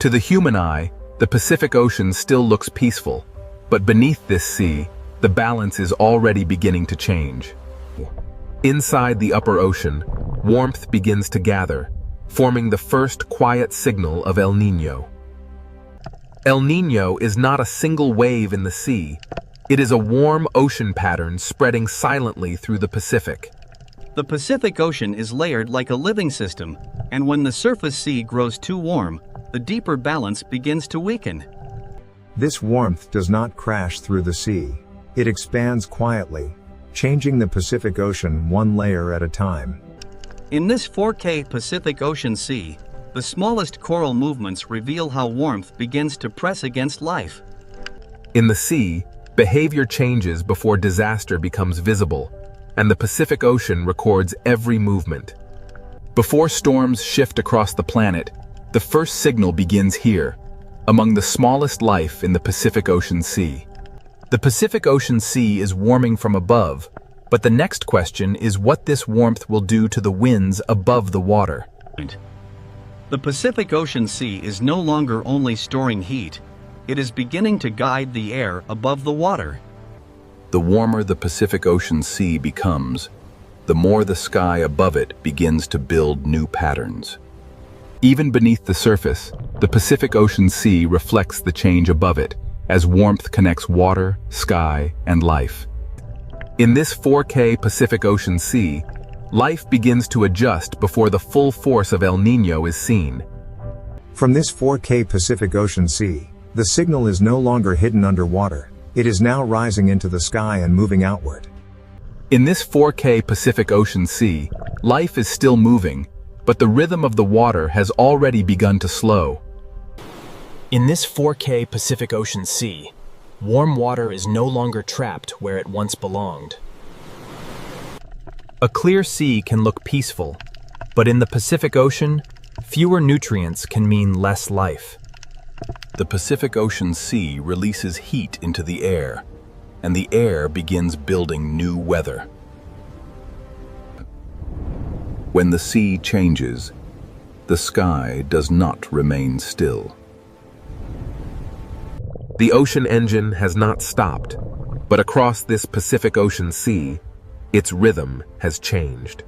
To the human eye, the Pacific Ocean still looks peaceful, but beneath this sea, the balance is already beginning to change. Inside the upper ocean, warmth begins to gather, forming the first quiet signal of El Niño. El Niño is not a single wave in the sea. It is a warm ocean pattern spreading silently through the Pacific. The Pacific Ocean is layered like a living system, and when the surface sea grows too warm, the deeper balance begins to weaken. This warmth does not crash through the sea. It expands quietly, changing the Pacific Ocean one layer at a time. In this 4K Pacific Ocean Sea, the smallest coral movements reveal how warmth begins to press against life. In the sea, behavior changes before disaster becomes visible, and the Pacific Ocean records every movement. Before storms shift across the planet, the first signal begins here, among the smallest life in the Pacific Ocean Sea. The Pacific Ocean Sea is warming from above, but the next question is what this warmth will do to the winds above the water. The Pacific Ocean Sea is no longer only storing heat, it is beginning to guide the air above the water. The warmer the Pacific Ocean Sea becomes, the more the sky above it begins to build new patterns. Even beneath the surface, the Pacific Ocean Sea reflects the change above it, as warmth connects water, sky, and life. In this 4K Pacific Ocean Sea, life begins to adjust before the full force of El Niño is seen. From this 4K Pacific Ocean Sea, the signal is no longer hidden underwater. It is now rising into the sky and moving outward. In this 4K Pacific Ocean Sea, life is still moving, but the rhythm of the water has already begun to slow. In this 4K Pacific Ocean Sea, warm water is no longer trapped where it once belonged. A clear sea can look peaceful, but in the Pacific Ocean, fewer nutrients can mean less life. The Pacific Ocean Sea releases heat into the air, and the air begins building new weather. When the sea changes, the sky does not remain still. The ocean engine has not stopped, but across this Pacific Ocean Sea, its rhythm has changed.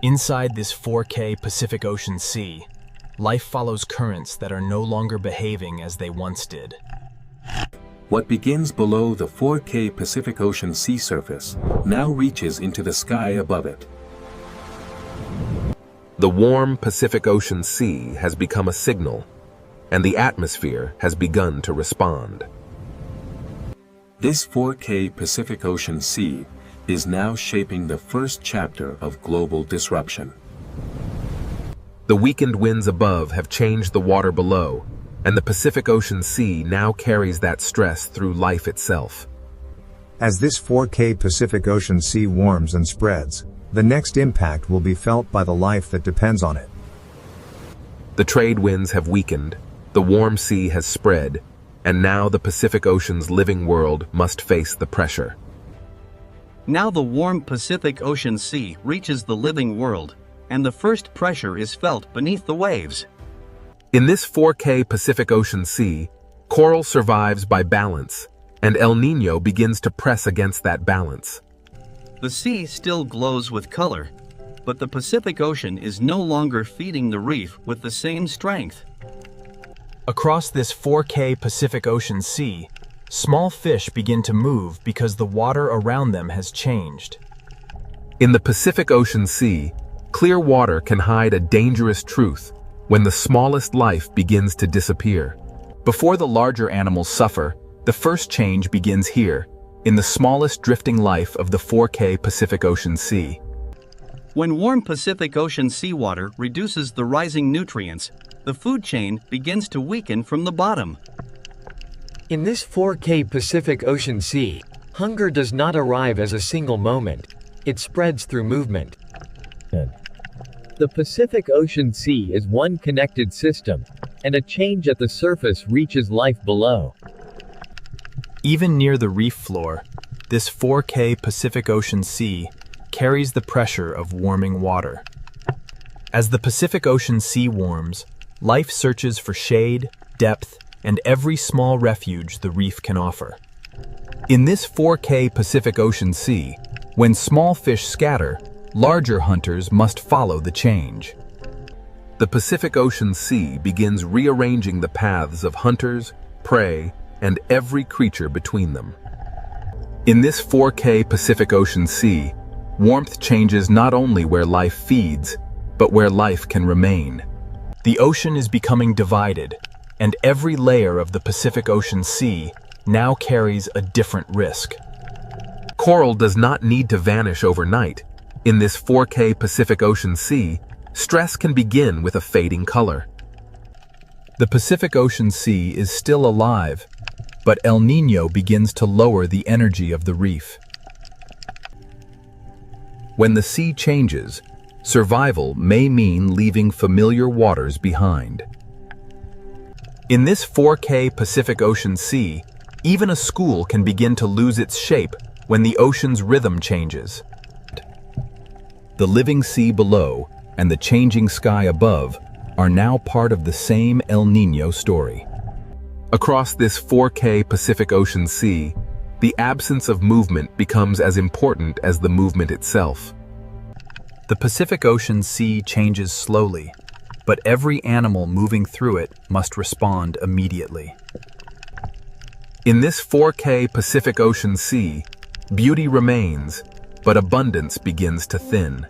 Inside this 4K Pacific Ocean Sea, life follows currents that are no longer behaving as they once did. What begins below the 4K Pacific Ocean sea surface now reaches into the sky above it. The warm Pacific Ocean Sea has become a signal, and the atmosphere has begun to respond. This 4K Pacific Ocean Sea is now shaping the first chapter of global disruption. The weakened winds above have changed the water below, and the Pacific Ocean Sea now carries that stress through life itself. As this 4K Pacific Ocean Sea warms and spreads, the next impact will be felt by the life that depends on it. The trade winds have weakened, the warm sea has spread, and now the Pacific Ocean's living world must face the pressure. Now the warm Pacific Ocean Sea reaches the living world, and the first pressure is felt beneath the waves. In this 4K Pacific Ocean Sea, coral survives by balance, and El Niño begins to press against that balance. The sea still glows with color, but the Pacific Ocean is no longer feeding the reef with the same strength. Across this 4K Pacific Ocean Sea, small fish begin to move because the water around them has changed. In the Pacific Ocean Sea, clear water can hide a dangerous truth when the smallest life begins to disappear. Before the larger animals suffer, the first change begins here, in the smallest drifting life of the 4K Pacific Ocean Sea. When warm Pacific Ocean seawater reduces the rising nutrients, the food chain begins to weaken from the bottom. In this 4K Pacific Ocean Sea, hunger does not arrive as a single moment. It spreads through movement. The Pacific Ocean Sea is one connected system, and a change at the surface reaches life below. Even near the reef floor, this 4K Pacific Ocean Sea carries the pressure of warming water. As the Pacific Ocean Sea warms, life searches for shade, depth, and every small refuge the reef can offer. In this 4K Pacific Ocean Sea, when small fish scatter, larger hunters must follow the change. The Pacific Ocean Sea begins rearranging the paths of hunters, prey, and every creature between them. In this 4K Pacific Ocean Sea, warmth changes not only where life feeds, but where life can remain. The ocean is becoming divided, and every layer of the Pacific Ocean Sea now carries a different risk. Coral does not need to vanish overnight. In this 4K Pacific Ocean Sea, stress can begin with a fading color. The Pacific Ocean Sea is still alive, but El Niño begins to lower the energy of the reef. When the sea changes, survival may mean leaving familiar waters behind. In this 4K Pacific Ocean Sea, even a school can begin to lose its shape when the ocean's rhythm changes. The living sea below and the changing sky above are now part of the same El Niño story. Across this 4K Pacific Ocean Sea, the absence of movement becomes as important as the movement itself. The Pacific Ocean Sea changes slowly, but every animal moving through it must respond immediately. In this 4K Pacific Ocean Sea, beauty remains, but abundance begins to thin.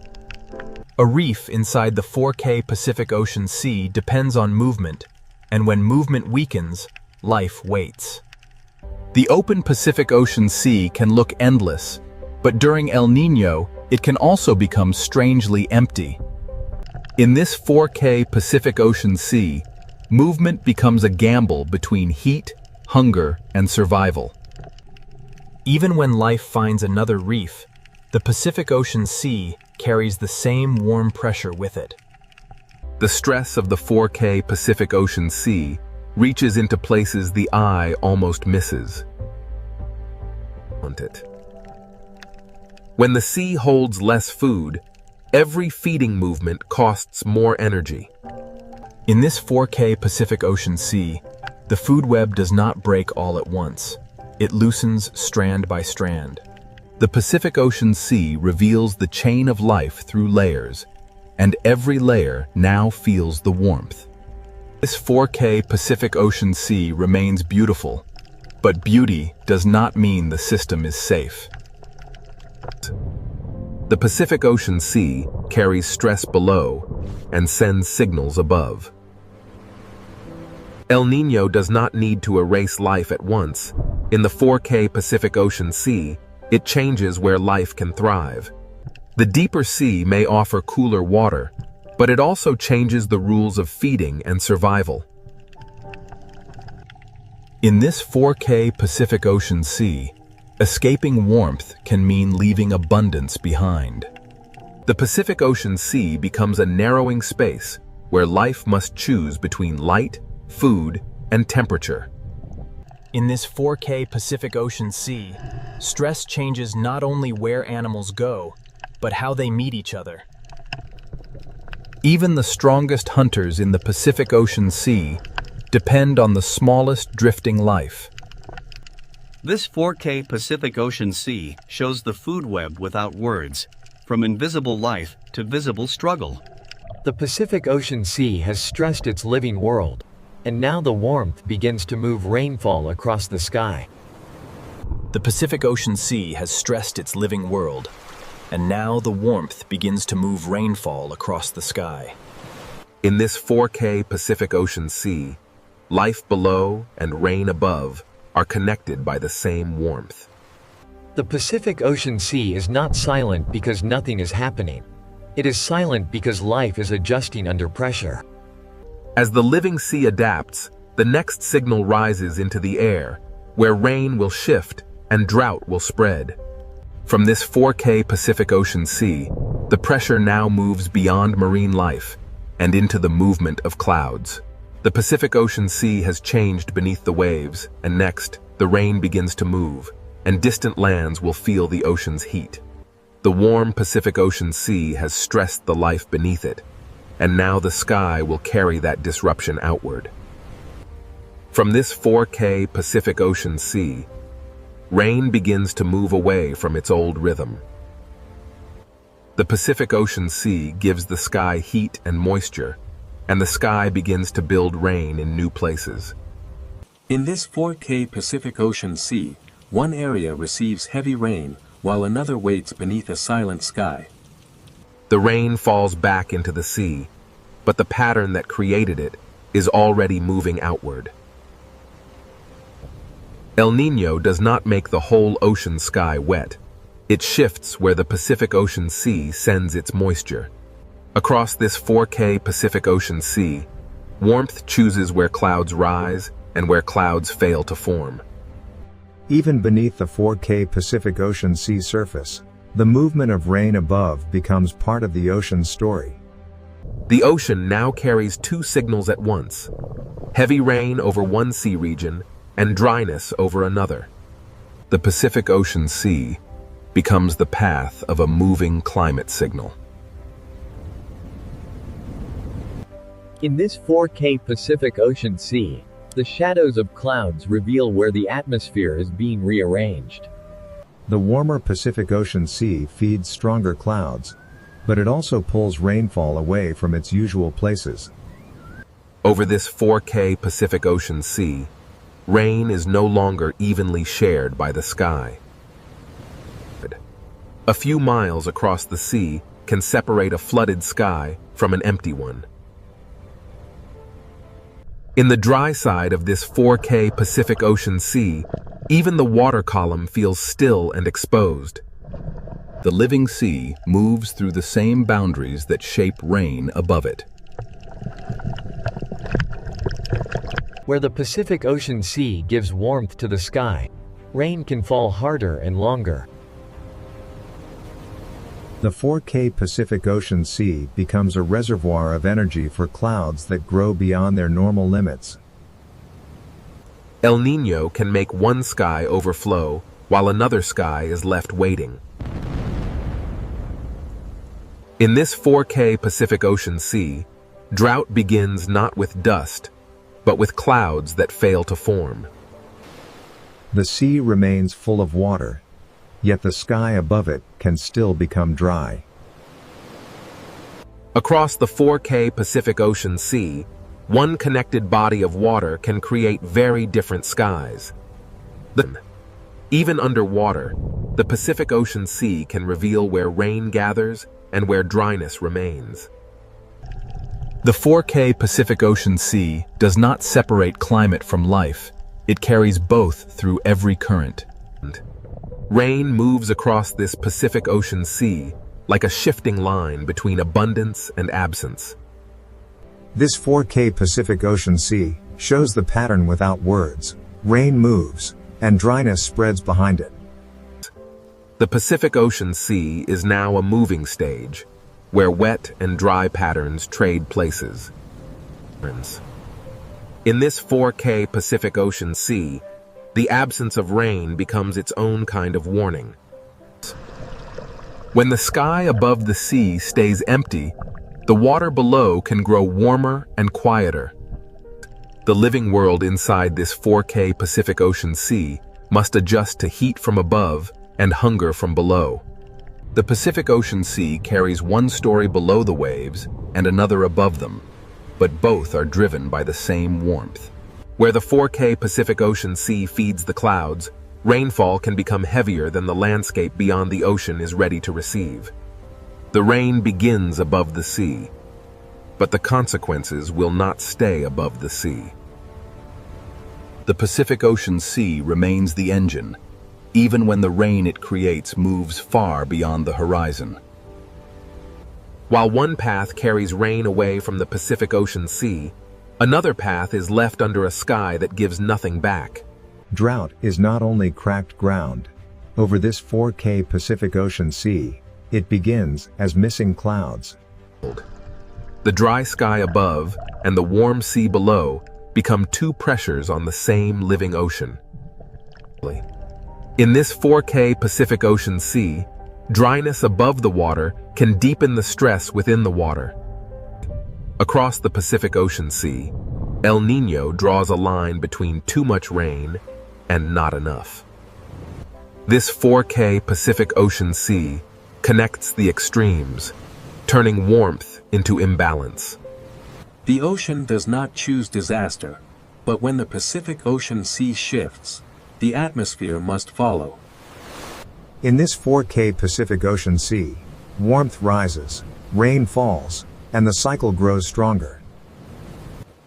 A reef inside the 4K Pacific Ocean Sea depends on movement, and when movement weakens, life waits. The open Pacific Ocean Sea can look endless, but during El Niño, it can also become strangely empty. In this 4K Pacific Ocean Sea, movement becomes a gamble between heat, hunger, and survival. Even when life finds another reef, the Pacific Ocean Sea carries the same warm pressure with it. The stress of the 4K Pacific Ocean Sea reaches into places the eye almost misses. When the sea holds less food, every feeding movement costs more energy. In this 4K Pacific Ocean Sea, the food web does not break all at once. It loosens strand by strand. The Pacific Ocean Sea reveals the chain of life through layers, and every layer now feels the warmth. This 4K Pacific Ocean Sea remains beautiful, but beauty does not mean the system is safe. The Pacific Ocean Sea carries stress below and sends signals above. El Niño does not need to erase life at once. In the 4K Pacific Ocean Sea, it changes where life can thrive. The deeper sea may offer cooler water, but it also changes the rules of feeding and survival. In this 4K Pacific Ocean Sea, escaping warmth can mean leaving abundance behind. The Pacific Ocean Sea becomes a narrowing space where life must choose between light, food, and temperature. In this 4K Pacific Ocean Sea, stress changes not only where animals go, but how they meet each other. Even the strongest hunters in the Pacific Ocean Sea depend on the smallest drifting life. This 4K Pacific Ocean Sea shows the food web without words, from invisible life to visible struggle. The Pacific Ocean Sea has stressed its living world, and now the warmth begins to move rainfall across the sky. The Pacific Ocean Sea has stressed its living world, and now the warmth begins to move rainfall across the sky. In this 4K Pacific Ocean Sea, life below and rain above are connected by the same warmth. The Pacific Ocean Sea is not silent because nothing is happening. It is silent because life is adjusting under pressure. As the living sea adapts, the next signal rises into the air, where rain will shift and drought will spread. From this 4K Pacific Ocean Sea, the pressure now moves beyond marine life and into the movement of clouds. The Pacific Ocean Sea has changed beneath the waves, and next, the rain begins to move, and distant lands will feel the ocean's heat. The warm Pacific Ocean Sea has stressed the life beneath it, and now the sky will carry that disruption outward. From this 4K Pacific Ocean Sea, rain begins to move away from its old rhythm. The Pacific Ocean Sea gives the sky heat and moisture, and the sky begins to build rain in new places. In this 4K Pacific Ocean Sea, one area receives heavy rain while another waits beneath a silent sky. The rain falls back into the sea, but the pattern that created it is already moving outward. El Niño does not make the whole ocean sky wet. It shifts where the Pacific Ocean Sea sends its moisture. Across this 4K Pacific Ocean Sea, warmth chooses where clouds rise and where clouds fail to form. Even beneath the 4K Pacific Ocean Sea surface, the movement of rain above becomes part of the ocean's story. The ocean now carries two signals at once: heavy rain over one sea region and dryness over another. The Pacific Ocean Sea becomes the path of a moving climate signal. In this 4K Pacific Ocean Sea, the shadows of clouds reveal where the atmosphere is being rearranged. The warmer Pacific Ocean Sea feeds stronger clouds, but it also pulls rainfall away from its usual places. Over this 4K Pacific Ocean Sea, rain is no longer evenly shared by the sky. A few miles across the sea can separate a flooded sky from an empty one. In the dry side of this 4K Pacific Ocean Sea, even the water column feels still and exposed. The living sea moves through the same boundaries that shape rain above it. Where the Pacific Ocean Sea gives warmth to the sky, rain can fall harder and longer. The 4K Pacific Ocean Sea becomes a reservoir of energy for clouds that grow beyond their normal limits. El Niño can make one sky overflow while another sky is left waiting. In this 4K Pacific Ocean Sea, drought begins not with dust, but with clouds that fail to form. The sea remains full of water, yet the sky above it can still become dry. Across the 4K Pacific Ocean Sea, one connected body of water can create very different skies. Even underwater, the Pacific Ocean Sea can reveal where rain gathers and where dryness remains. The 4K Pacific Ocean Sea does not separate climate from life. It carries both through every current. Rain moves across this Pacific Ocean Sea like a shifting line between abundance and absence. This 4K Pacific Ocean Sea shows the pattern without words. Rain moves, and dryness spreads behind it. The Pacific Ocean Sea is now a moving stage, where wet and dry patterns trade places. In this 4K Pacific Ocean Sea, the absence of rain becomes its own kind of warning. When the sky above the sea stays empty, the water below can grow warmer and quieter. The living world inside this 4K Pacific Ocean Sea must adjust to heat from above and hunger from below. The Pacific Ocean Sea carries one story below the waves and another above them, but both are driven by the same warmth. Where the 4K Pacific Ocean Sea feeds the clouds, rainfall can become heavier than the landscape beyond the ocean is ready to receive. The rain begins above the sea, but the consequences will not stay above the sea. The Pacific Ocean Sea remains the engine, even when the rain it creates moves far beyond the horizon. While one path carries rain away from the Pacific Ocean Sea, another path is left under a sky that gives nothing back. Drought is not only cracked ground. Over this 4K Pacific Ocean Sea, it begins as missing clouds. The dry sky above and the warm sea below become two pressures on the same living ocean. In this 4K Pacific Ocean Sea, dryness above the water can deepen the stress within the water. Across the Pacific Ocean Sea, El Niño draws a line between too much rain and not enough. This 4K Pacific Ocean Sea connects the extremes, turning warmth into imbalance. The ocean does not choose disaster, but when the Pacific Ocean Sea shifts, the atmosphere must follow. In this 4K Pacific Ocean Sea, warmth rises, rain falls, and the cycle grows stronger.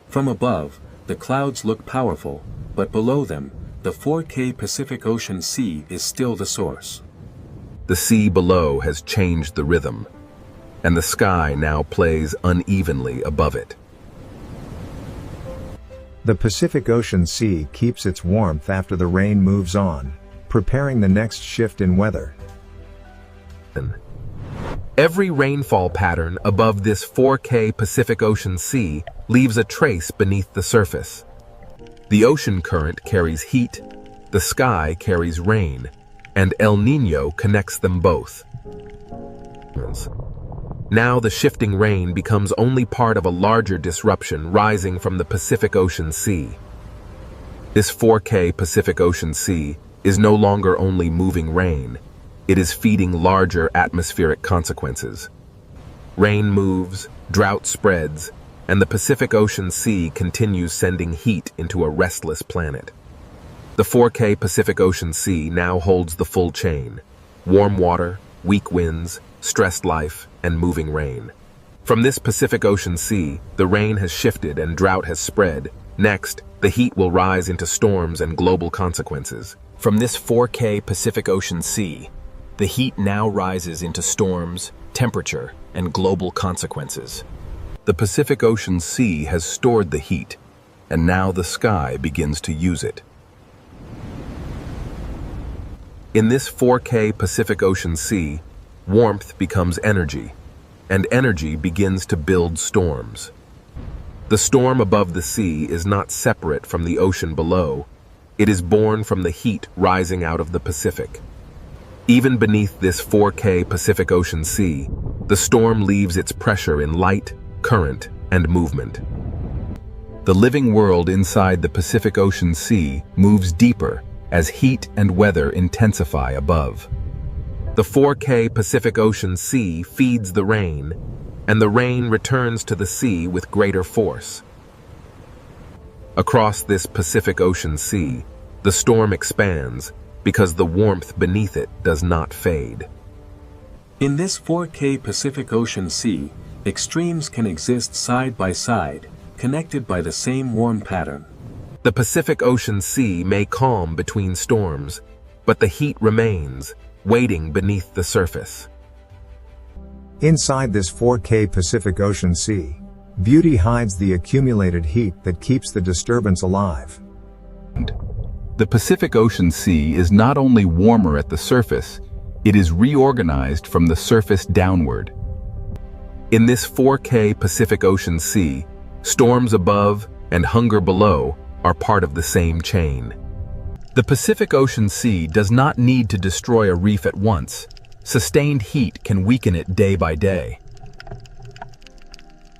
From above, the clouds look powerful, but below them, the 4K Pacific Ocean Sea is still the source. The sea below has changed the rhythm, and the sky now plays unevenly above it. The Pacific Ocean Sea keeps its warmth after the rain moves on, preparing the next shift in weather. Every rainfall pattern above this 4K Pacific Ocean Sea leaves a trace beneath the surface. The ocean current carries heat, the sky carries rain, and El Niño connects them both. Now the shifting rain becomes only part of a larger disruption rising from the Pacific Ocean Sea. This 4K Pacific Ocean Sea is no longer only moving rain, it is feeding larger atmospheric consequences. Rain moves, drought spreads, and the Pacific Ocean Sea continues sending heat into a restless planet. The 4K Pacific Ocean Sea now holds the full chain: warm water, weak winds, stressed life, and moving rain. From this Pacific Ocean Sea, the rain has shifted and drought has spread. Next, the heat will rise into storms and global consequences. From this 4K Pacific Ocean Sea, the heat now rises into storms, temperature, and global consequences. The Pacific Ocean Sea has stored the heat, and now the sky begins to use it. In this 4K Pacific Ocean Sea, warmth becomes energy, and energy begins to build storms. The storm above the sea is not separate from the ocean below. It is born from the heat rising out of the Pacific. Even beneath this 4K Pacific Ocean Sea, the storm leaves its pressure in light, current, and movement. The living world inside the Pacific Ocean Sea moves deeper as heat and weather intensify above. The 4K Pacific Ocean Sea feeds the rain, and the rain returns to the sea with greater force. Across this Pacific Ocean Sea, the storm expands because the warmth beneath it does not fade. In this 4K Pacific Ocean Sea, extremes can exist side by side, connected by the same warm pattern. The Pacific Ocean Sea may calm between storms, but the heat remains, waiting beneath the surface. Inside this 4K Pacific Ocean Sea, beauty hides the accumulated heat that keeps the disturbance alive. The Pacific Ocean Sea is not only warmer at the surface, it is reorganized from the surface downward. In this 4K Pacific Ocean Sea, storms above and hunger below are part of the same chain. The Pacific Ocean Sea does not need to destroy a reef at once. Sustained heat can weaken it day by day.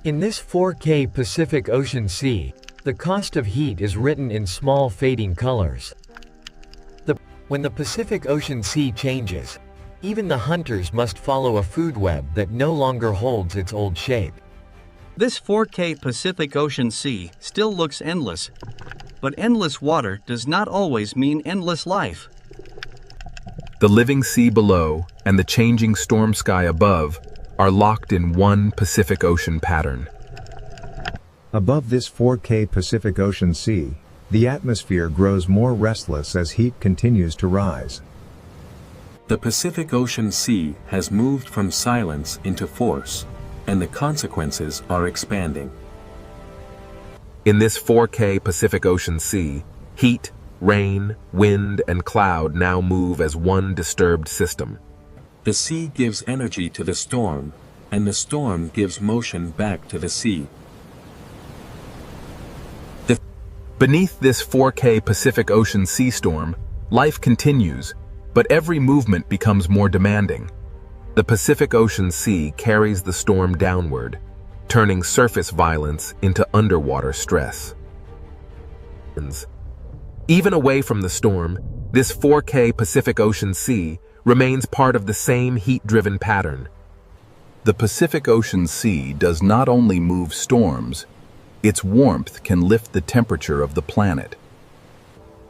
In this 4K Pacific Ocean Sea, the cost of heat is written in small fading colors. When the Pacific Ocean Sea changes, even the hunters must follow a food web that no longer holds its old shape. This 4K Pacific Ocean Sea still looks endless, but endless water does not always mean endless life. The living sea below and the changing storm sky above are locked in one Pacific Ocean pattern. Above this 4K Pacific Ocean Sea, the atmosphere grows more restless as heat continues to rise. The Pacific Ocean Sea has moved from silence into force, and the consequences are expanding. In this 4K Pacific Ocean Sea, heat, rain, wind, and cloud now move as one disturbed system. The sea gives energy to the storm, and the storm gives motion back to the sea. Beneath this 4K Pacific Ocean sea storm, life continues, but every movement becomes more demanding. The Pacific Ocean Sea carries the storm downward, turning surface violence into underwater stress. Even away from the storm, this 4K Pacific Ocean Sea remains part of the same heat-driven pattern. The Pacific Ocean Sea does not only move storms, its warmth can lift the temperature of the planet.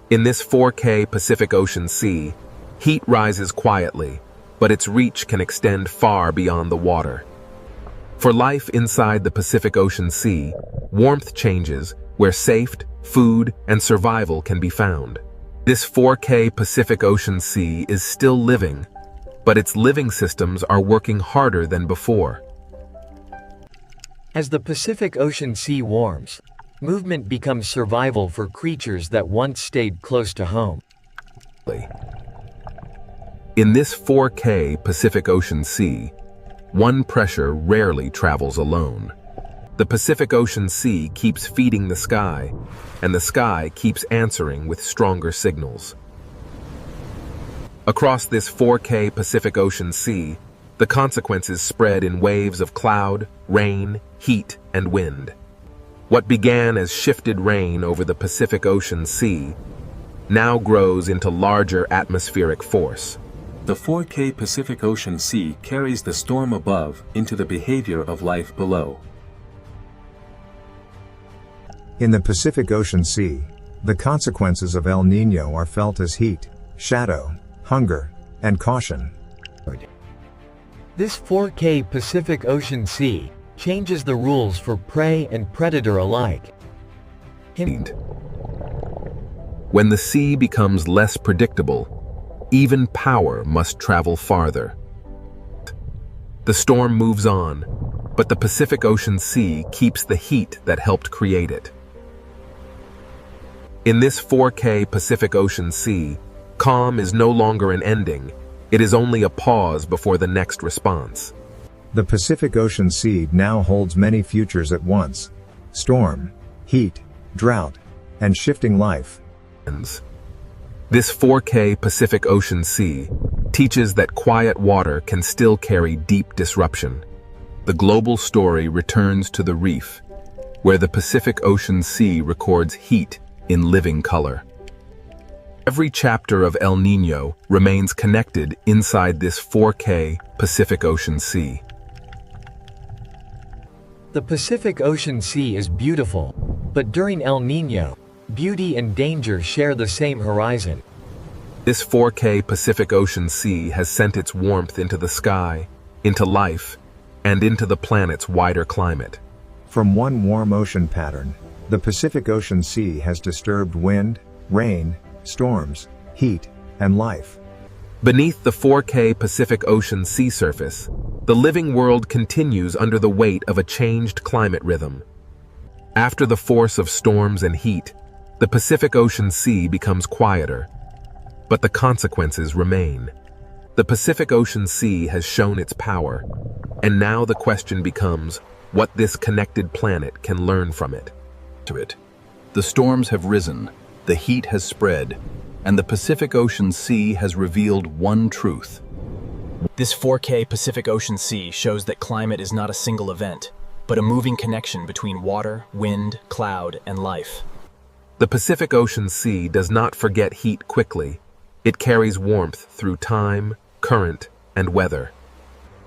In this 4K Pacific Ocean Sea, heat rises quietly, but its reach can extend far beyond the water. For life inside the Pacific Ocean Sea, warmth changes where safety, food, and survival can be found. This 4K Pacific Ocean Sea is still living, but its living systems are working harder than before. As the Pacific Ocean Sea warms, movement becomes survival for creatures that once stayed close to home. In this 4K Pacific Ocean Sea, one pressure rarely travels alone. The Pacific Ocean Sea keeps feeding the sky, and the sky keeps answering with stronger signals. Across this 4K Pacific Ocean Sea, the consequences spread in waves of cloud, rain, heat, and wind. What began as shifted rain over the Pacific Ocean Sea now grows into larger atmospheric force. The 4K Pacific Ocean Sea carries the storm above into the behavior of life below. In the Pacific Ocean Sea, the consequences of El Niño are felt as heat, shadow, hunger, and caution. This 4K Pacific Ocean Sea changes the rules for prey and predator alike. When the sea becomes less predictable, even power must travel farther. The storm moves on, but the Pacific Ocean Sea keeps the heat that helped create it. In this 4K Pacific Ocean Sea, calm is no longer an ending, it is only a pause before the next response. The Pacific Ocean Sea now holds many futures at once: storm, heat, drought, and shifting life. This 4K Pacific Ocean Sea teaches that quiet water can still carry deep disruption. The global story returns to the reef, where the Pacific Ocean Sea records heat in living color. Every chapter of El Niño remains connected inside this 4K Pacific Ocean Sea. The Pacific Ocean Sea is beautiful, but during El Niño, beauty and danger share the same horizon. This 4K Pacific Ocean Sea has sent its warmth into the sky, into life, and into the planet's wider climate. From one warm ocean pattern, the Pacific Ocean Sea has disturbed wind, rain, storms, heat, and life. Beneath the 4K Pacific Ocean sea surface, the living world continues under the weight of a changed climate rhythm. After the force of storms and heat, the Pacific Ocean Sea becomes quieter, but the consequences remain. The Pacific Ocean Sea has shown its power, and now the question becomes what this connected planet can learn from it. The storms have risen, the heat has spread, and the Pacific Ocean Sea has revealed one truth. This 4K Pacific Ocean Sea shows that climate is not a single event, but a moving connection between water, wind, cloud, and life. The Pacific Ocean Sea does not forget heat quickly. It carries warmth through time, current, and weather.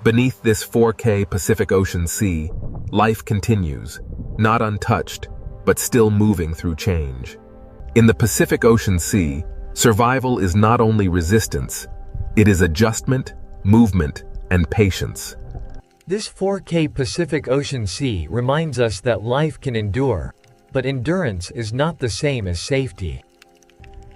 Beneath this 4K Pacific Ocean Sea, life continues, not untouched, but still moving through change. In the Pacific Ocean Sea, survival is not only resistance, it is adjustment, movement, and patience. This 4K Pacific Ocean Sea reminds us that life can endure, but endurance is not the same as safety.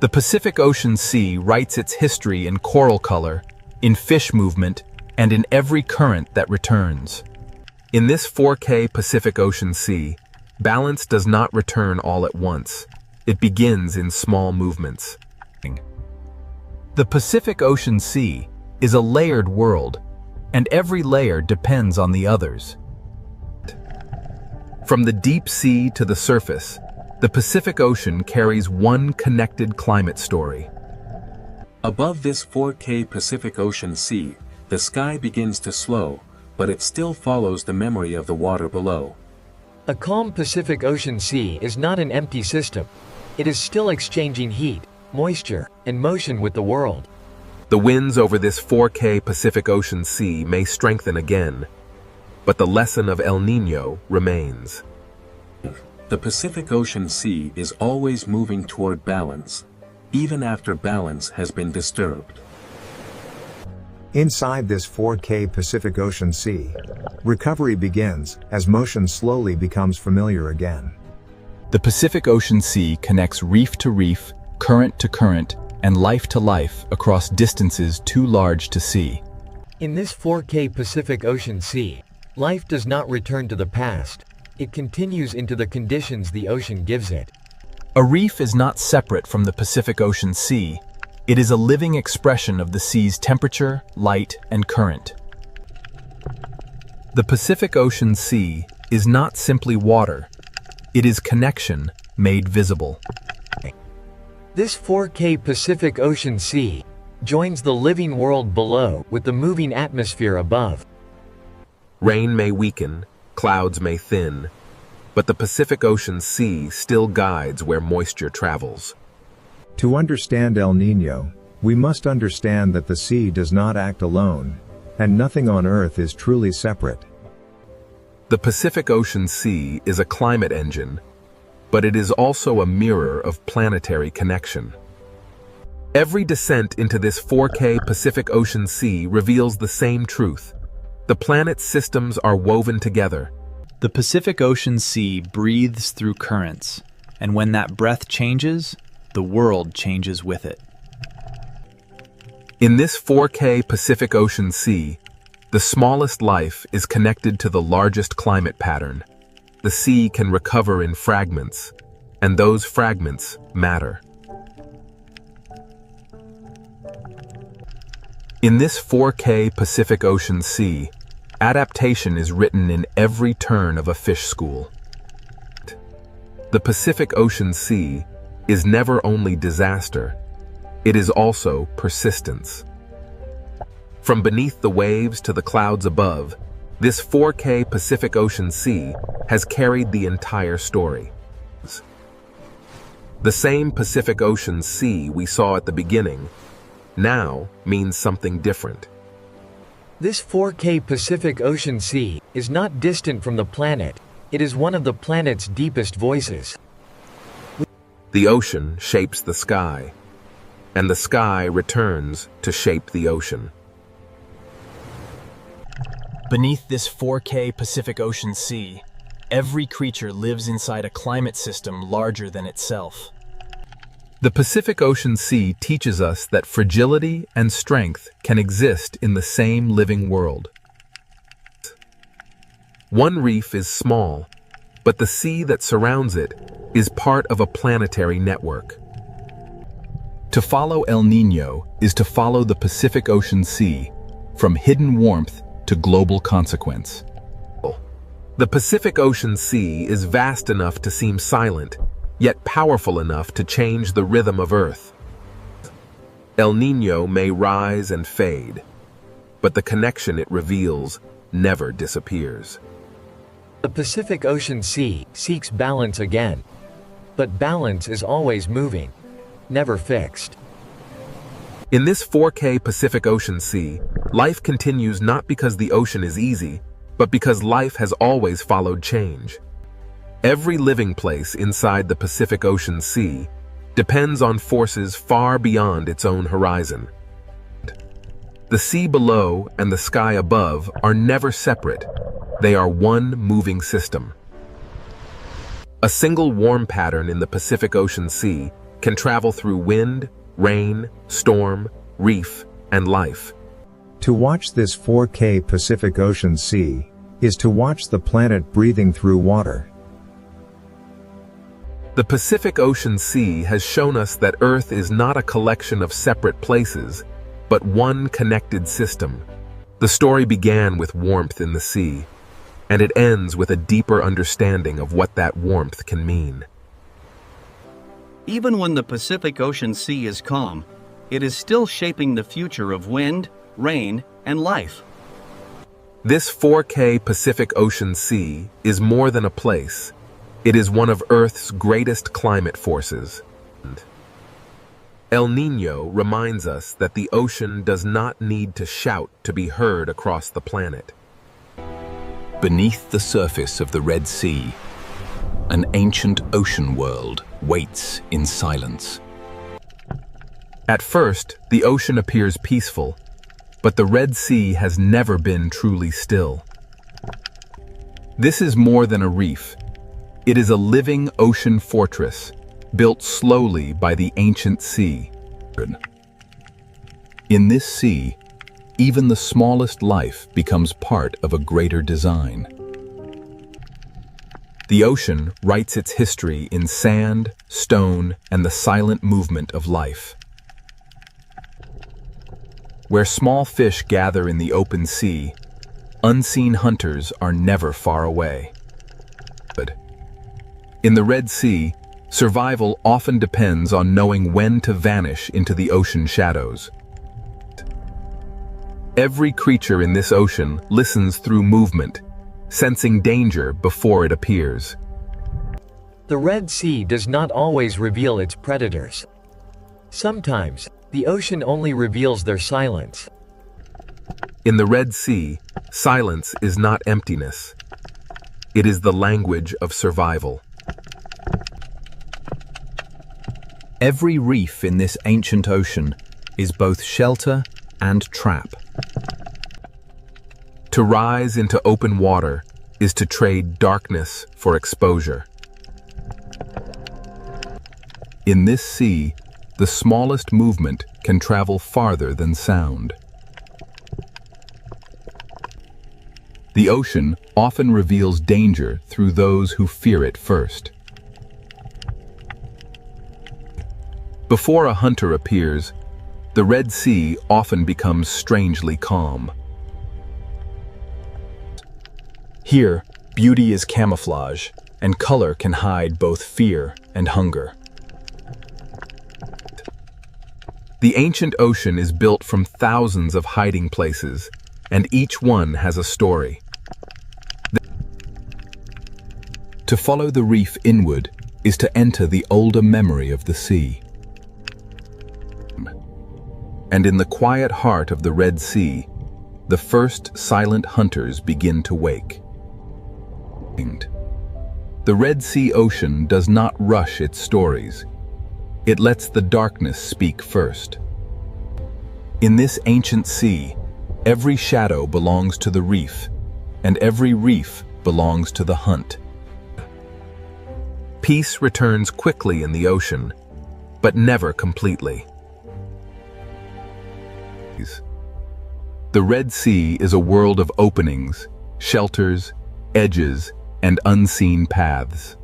The Pacific Ocean Sea writes its history in coral color, in fish movement, and in every current that returns. In this 4K Pacific Ocean Sea, balance does not return all at once. It begins in small movements. The Pacific Ocean Sea is a layered world, and every layer depends on the others. From the deep sea to the surface, the Pacific Ocean carries one connected climate story. Above this 4K Pacific Ocean Sea, the sky begins to slow, but it still follows the memory of the water below. A calm Pacific Ocean Sea is not an empty system. It is still exchanging heat, moisture, and motion with the world. The winds over this 4K Pacific Ocean Sea may strengthen again, but the lesson of El Niño remains. The Pacific Ocean Sea is always moving toward balance, even after balance has been disturbed. Inside this 4K Pacific Ocean Sea, recovery begins as motion slowly becomes familiar again. The Pacific Ocean Sea connects reef to reef, current to current, and life to life across distances too large to see. In this 4K Pacific Ocean Sea, life does not return to the past. It continues into the conditions the ocean gives it. A reef is not separate from the Pacific Ocean Sea. It is a living expression of the sea's temperature, light, and current. The Pacific Ocean Sea is not simply water. It is connection made visible. This 4K Pacific Ocean Sea joins the living world below with the moving atmosphere above. Rain may weaken, clouds may thin, but the Pacific Ocean Sea still guides where moisture travels. To understand El Niño, we must understand that the sea does not act alone, and nothing on Earth is truly separate. The Pacific Ocean Sea is a climate engine, but it is also a mirror of planetary connection. Every descent into this 4K Pacific Ocean Sea reveals the same truth. The planet's systems are woven together. The Pacific Ocean Sea breathes through currents, and when that breath changes, the world changes with it. In this 4K Pacific Ocean Sea, the smallest life is connected to the largest climate pattern. The sea can recover in fragments, and those fragments matter. In this 4K Pacific Ocean Sea, adaptation is written in every turn of a fish school. The Pacific Ocean Sea is never only disaster, it is also persistence. From beneath the waves to the clouds above, this 4K Pacific Ocean Sea has carried the entire story. The same Pacific Ocean Sea we saw at the beginning now means something different. This 4K Pacific Ocean Sea is not distant from the planet. It is one of the planet's deepest voices. The ocean shapes the sky, and the sky returns to shape the ocean. Beneath this 4K Pacific Ocean Sea, every creature lives inside a climate system larger than itself. The Pacific Ocean Sea teaches us that fragility and strength can exist in the same living world. One reef is small, but the sea that surrounds it is part of a planetary network. To follow El Niño is to follow the Pacific Ocean Sea, from hidden warmth to global consequence. The Pacific Ocean Sea is vast enough to seem silent, yet powerful enough to change the rhythm of Earth. El Niño may rise and fade, but the connection it reveals never disappears. The Pacific Ocean Sea seeks balance again. But balance is always moving, never fixed. In this 4K Pacific Ocean Sea, life continues not because the ocean is easy, but because life has always followed change. Every living place inside the Pacific Ocean Sea depends on forces far beyond its own horizon. The sea below and the sky above are never separate. They are one moving system. A single warm pattern in the Pacific Ocean Sea can travel through wind, rain, storm, reef, and life. To watch this 4K Pacific Ocean Sea is to watch the planet breathing through water. The Pacific Ocean Sea has shown us that Earth is not a collection of separate places, but one connected system. The story began with warmth in the sea, and it ends with a deeper understanding of what that warmth can mean. Even when the Pacific Ocean Sea is calm, it is still shaping the future of wind, rain, and life. This 4K Pacific Ocean Sea is more than a place. It is one of Earth's greatest climate forces. El Niño reminds us that the ocean does not need to shout to be heard across the planet. Beneath the surface of the Red Sea, an ancient ocean world waits in silence. At first, the ocean appears peaceful, but the Red Sea has never been truly still. This is more than a reef. It is a living ocean fortress, built slowly by the ancient sea. In this sea, even the smallest life becomes part of a greater design. The ocean writes its history in sand, stone, and the silent movement of life. Where small fish gather in the open sea, unseen hunters are never far away. In the Red Sea, survival often depends on knowing when to vanish into the ocean shadows. Every creature in this ocean listens through movement, sensing danger before it appears. The Red Sea does not always reveal its predators. Sometimes, the ocean only reveals their silence. In the Red Sea, silence is not emptiness. It is the language of survival. Every reef in this ancient ocean is both shelter and trap. To rise into open water is to trade darkness for exposure. In this sea, the smallest movement can travel farther than sound. The ocean often reveals danger through those who fear it first. Before a hunter appears, the Red Sea often becomes strangely calm. Here, beauty is camouflage, and color can hide both fear and hunger. The ancient ocean is built from thousands of hiding places, and each one has a story. To follow the reef inward is to enter the older memory of the sea. And in the quiet heart of the Red Sea, the first silent hunters begin to wake. The Red Sea ocean does not rush its stories. It lets the darkness speak first. In this ancient sea, every shadow belongs to the reef, and every reef belongs to the hunt. Peace returns quickly in the ocean, but never completely. The Red Sea is a world of openings, shelters, edges, and unseen paths.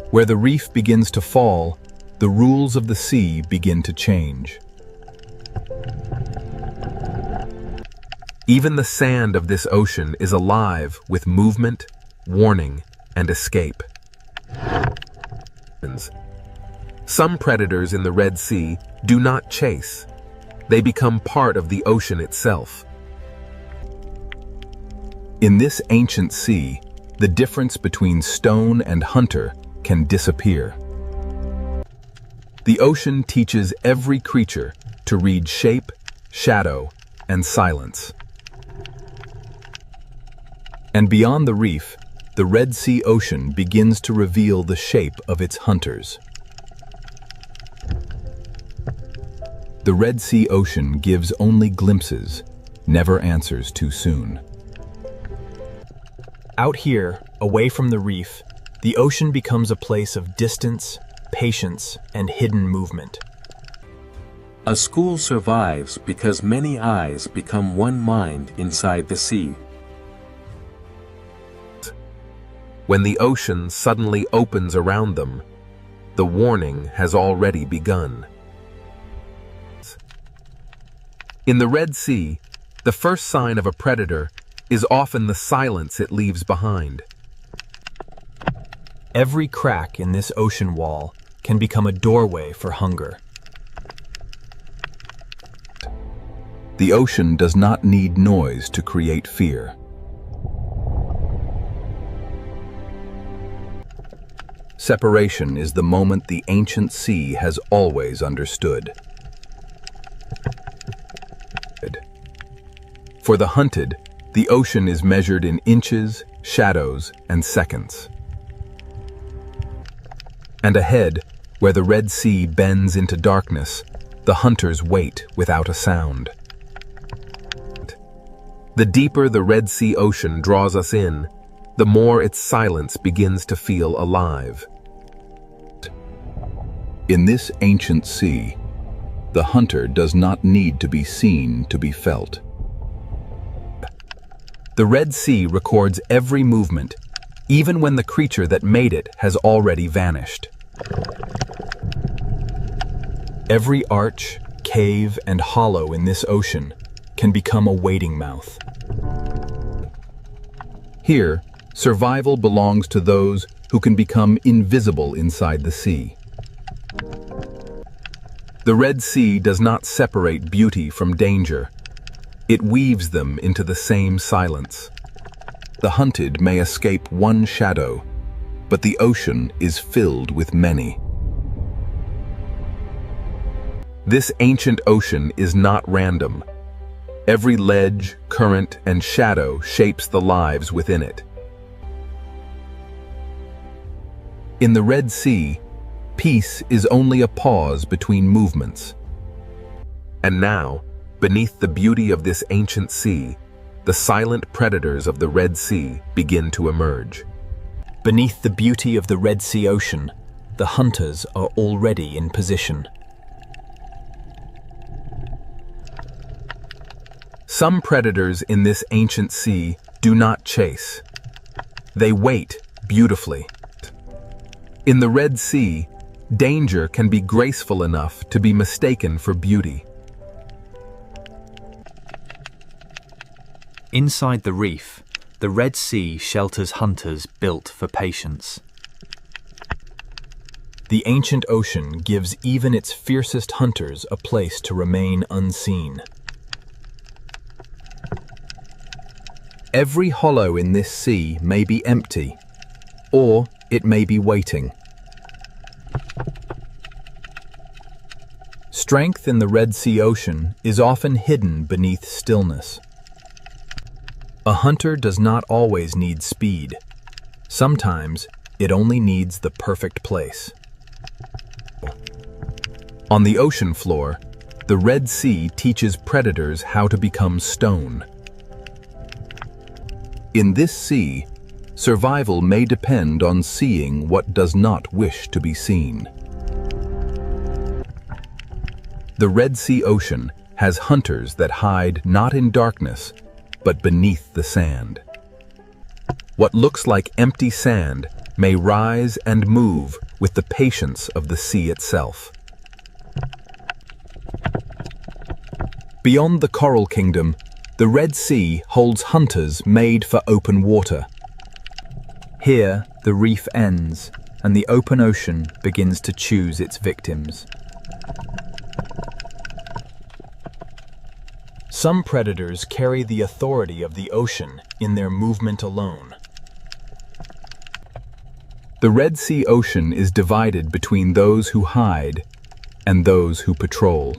Where the reef begins to fall, the rules of the sea begin to change. Even the sand of this ocean is alive with movement, warning, and escape. Some predators in the Red Sea do not chase. They become part of the ocean itself. In this ancient sea, the difference between stone and hunter can disappear. The ocean teaches every creature to read shape, shadow, and silence. And beyond the reef, the Red Sea ocean begins to reveal the shape of its hunters. The Red Sea ocean gives only glimpses, never answers too soon. Out here, away from the reef, the ocean becomes a place of distance, patience, and hidden movement. A school survives because many eyes become one mind inside the sea. When the ocean suddenly opens around them, the warning has already begun. In the Red Sea, the first sign of a predator is often the silence it leaves behind. Every crack in this ocean wall can become a doorway for hunger. The ocean does not need noise to create fear. Separation is the moment the ancient sea has always understood. For the hunted, the ocean is measured in inches, shadows, and seconds. And ahead, where the Red Sea bends into darkness, the hunters wait without a sound. The deeper the Red Sea ocean draws us in, the more its silence begins to feel alive. In this ancient sea, the hunter does not need to be seen to be felt. The Red Sea records every movement, even when the creature that made it has already vanished. Every arch, cave, and hollow in this ocean can become a waiting mouth. Here, survival belongs to those who can become invisible inside the sea. The Red Sea does not separate beauty from danger. It weaves them into the same silence. The hunted may escape one shadow, but the ocean is filled with many. This ancient ocean is not random. Every ledge, current, and shadow shapes the lives within it. In the Red Sea, peace is only a pause between movements. And now, beneath the beauty of this ancient sea, the silent predators of the Red Sea begin to emerge. Beneath the beauty of the Red Sea ocean, the hunters are already in position. Some predators in this ancient sea do not chase. They wait beautifully. In the Red Sea, danger can be graceful enough to be mistaken for beauty. Inside the reef, the Red Sea shelters hunters built for patience. The ancient ocean gives even its fiercest hunters a place to remain unseen. Every hollow in this sea may be empty, or it may be waiting. Strength in the Red Sea ocean is often hidden beneath stillness. A hunter does not always need speed. Sometimes it only needs the perfect place. On the ocean floor, the Red Sea teaches predators how to become stone. In this sea, survival may depend on seeing what does not wish to be seen. The Red Sea ocean has hunters that hide not in darkness, but beneath the sand. What looks like empty sand may rise and move with the patience of the sea itself. Beyond the Coral Kingdom, the Red Sea holds hunters made for open water. Here, the reef ends, and the open ocean begins to choose its victims. Some predators carry the authority of the ocean in their movement alone. The Red Sea ocean is divided between those who hide and those who patrol.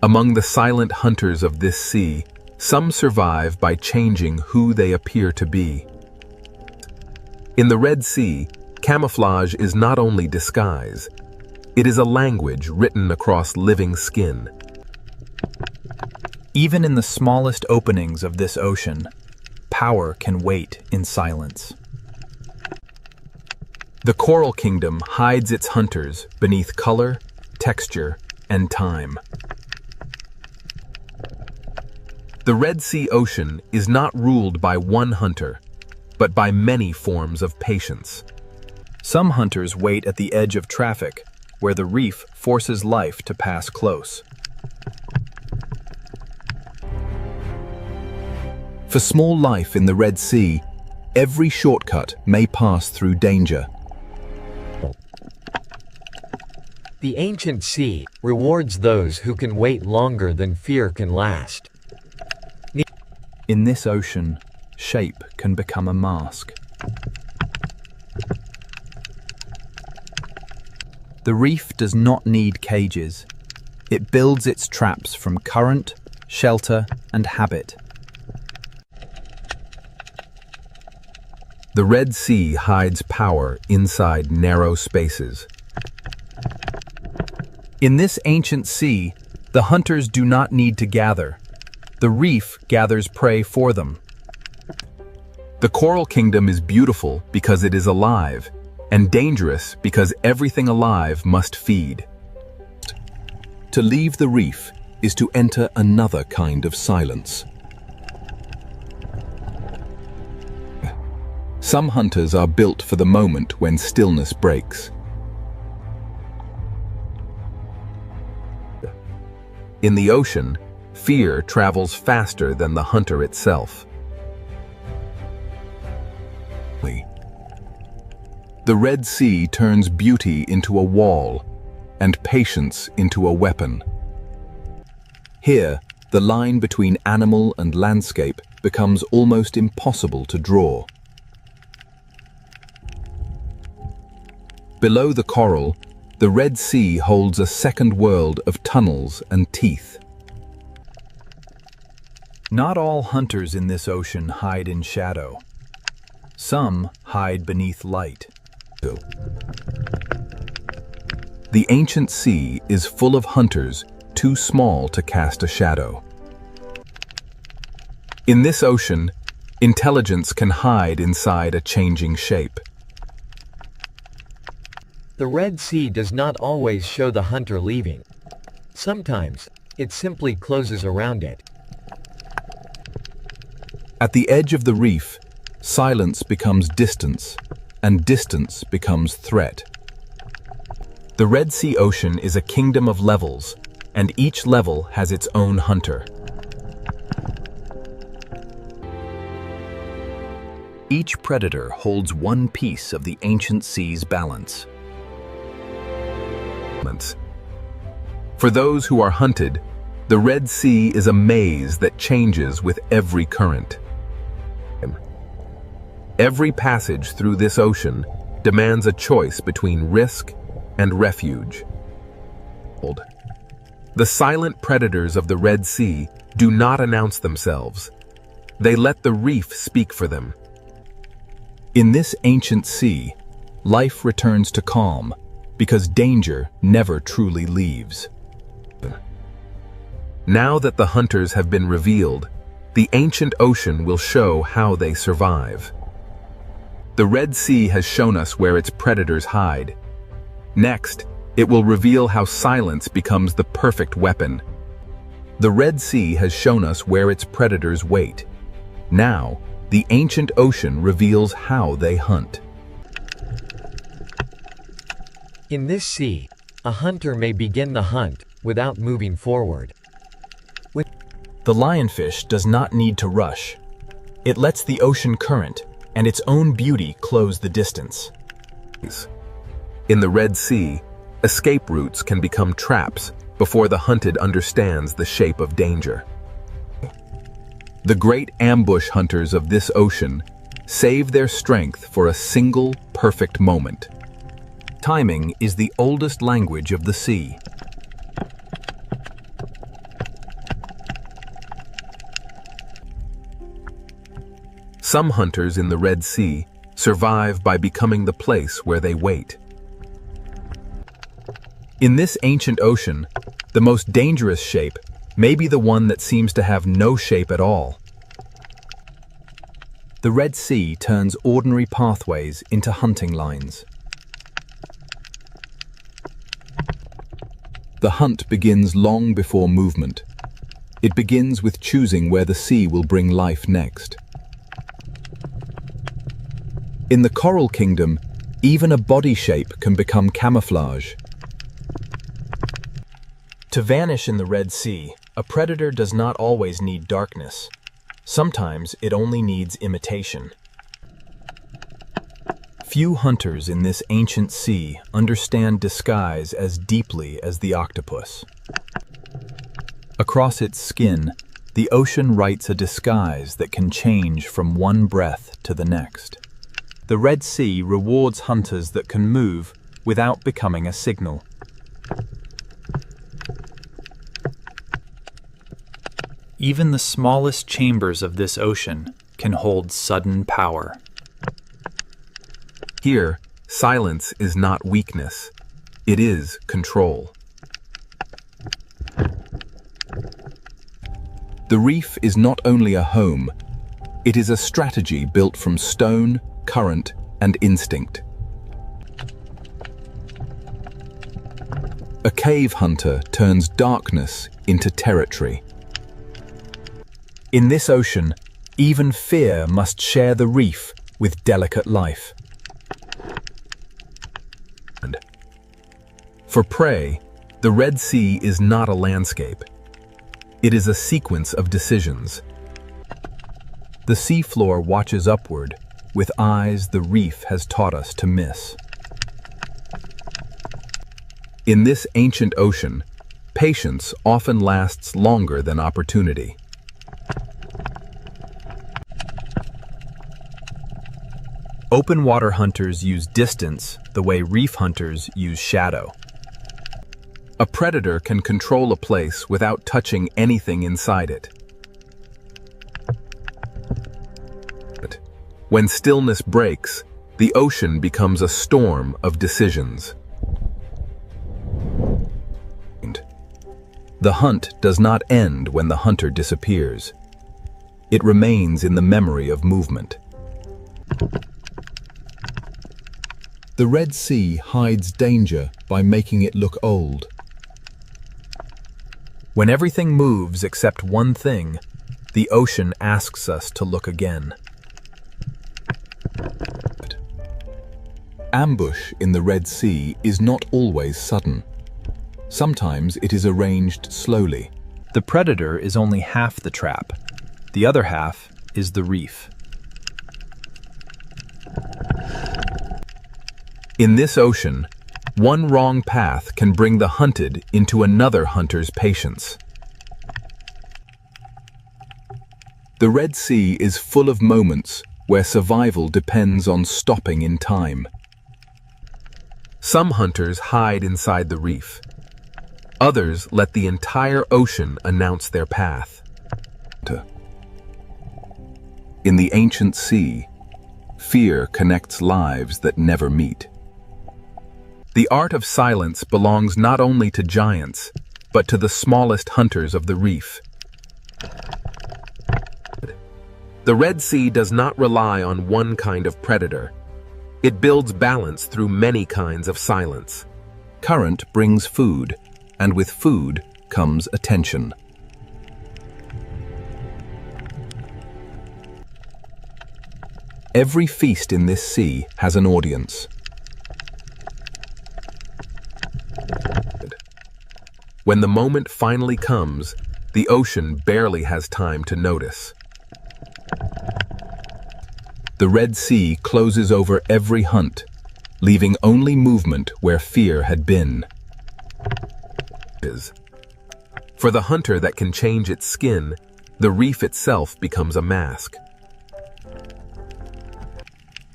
Among the silent hunters of this sea, some survive by changing who they appear to be. In the Red Sea, camouflage is not only disguise, it is a language written across living skin. Even in the smallest openings of this ocean, power can wait in silence. The Coral Kingdom hides its hunters beneath color, texture, and time. The Red Sea ocean is not ruled by one hunter, but by many forms of patience. Some hunters wait at the edge of traffic, where the reef forces life to pass close. For small life in the Red Sea, every shortcut may pass through danger. The ancient sea rewards those who can wait longer than fear can last. In this ocean, shape can become a mask. The reef does not need cages. It builds its traps from current, shelter, and habit. The Red Sea hides power inside narrow spaces. In this ancient sea, the hunters do not need to gather. The reef gathers prey for them. The coral kingdom is beautiful because it is alive, and dangerous because everything alive must feed. To leave the reef is to enter another kind of silence. Some hunters are built for the moment when stillness breaks. In the ocean, fear travels faster than the hunter itself. The Red Sea turns beauty into a wall and patience into a weapon. Here, the line between animal and landscape becomes almost impossible to draw. Below the coral, the Red Sea holds a second world of tunnels and teeth. Not all hunters in this ocean hide in shadow. Some hide beneath light. The ancient sea is full of hunters too small to cast a shadow. In this ocean, intelligence can hide inside a changing shape. The Red Sea does not always show the hunter leaving. Sometimes, it simply closes around it. At the edge of the reef, silence becomes distance, and distance becomes threat. The Red Sea Ocean is a kingdom of levels, and each level has its own hunter. Each predator holds one piece of the ancient sea's balance. For those who are hunted, the Red Sea is a maze that changes with every current. Every passage through this ocean demands a choice between risk and refuge. The silent predators of the Red Sea do not announce themselves. They let the reef speak for them. In this ancient sea, life returns to calm because danger never truly leaves. Now that the hunters have been revealed, the ancient ocean will show how they survive. The Red Sea has shown us where its predators hide. Next, it will reveal how silence becomes the perfect weapon. The Red Sea has shown us where its predators wait. Now, the ancient ocean reveals how they hunt. In this sea, a hunter may begin the hunt without moving forward. The lionfish does not need to rush. It lets the ocean current and its own beauty close the distance. In the Red Sea, escape routes can become traps before the hunted understands the shape of danger. The great ambush hunters of this ocean save their strength for a single perfect moment. Timing is the oldest language of the sea. Some hunters in the Red Sea survive by becoming the place where they wait. In this ancient ocean, the most dangerous shape may be the one that seems to have no shape at all. The Red Sea turns ordinary pathways into hunting lines. The hunt begins long before movement. It begins with choosing where the sea will bring life next. In the coral kingdom, even a body shape can become camouflage. To vanish in the Red Sea, a predator does not always need darkness. Sometimes it only needs imitation. Few hunters in this ancient sea understand disguise as deeply as the octopus. Across its skin, the ocean writes a disguise that can change from one breath to the next. The Red Sea rewards hunters that can move without becoming a signal. Even the smallest chambers of this ocean can hold sudden power. Here, silence is not weakness. It is control. The reef is not only a home, it is a strategy built from stone, current, and instinct. A cave hunter turns darkness into territory. In this ocean, even fear must share the reef with delicate life. For prey, the Red Sea is not a landscape. It is a sequence of decisions. The seafloor watches upward, with eyes the reef has taught us to miss. In this ancient ocean, patience often lasts longer than opportunity. Open water hunters use distance the way reef hunters use shadow. A predator can control a place without touching anything inside it. When stillness breaks, the ocean becomes a storm of decisions. The hunt does not end when the hunter disappears. It remains in the memory of movement. The Red Sea hides danger by making it look old. When everything moves except one thing, the ocean asks us to look again. Ambush in the Red Sea is not always sudden. Sometimes it is arranged slowly. The predator is only half the trap. The other half is the reef. In this ocean, one wrong path can bring the hunted into another hunter's patience. The Red Sea is full of moments where survival depends on stopping in time. Some hunters hide inside the reef. Others let the entire ocean announce their path. In the ancient sea, fear connects lives that never meet. The art of silence belongs not only to giants, but to the smallest hunters of the reef. The Red Sea does not rely on one kind of predator. It builds balance through many kinds of silence. Current brings food, and with food comes attention. Every feast in this sea has an audience. When the moment finally comes, the ocean barely has time to notice. The Red Sea closes over every hunt, leaving only movement where fear had been. For the hunter that can change its skin, the reef itself becomes a mask.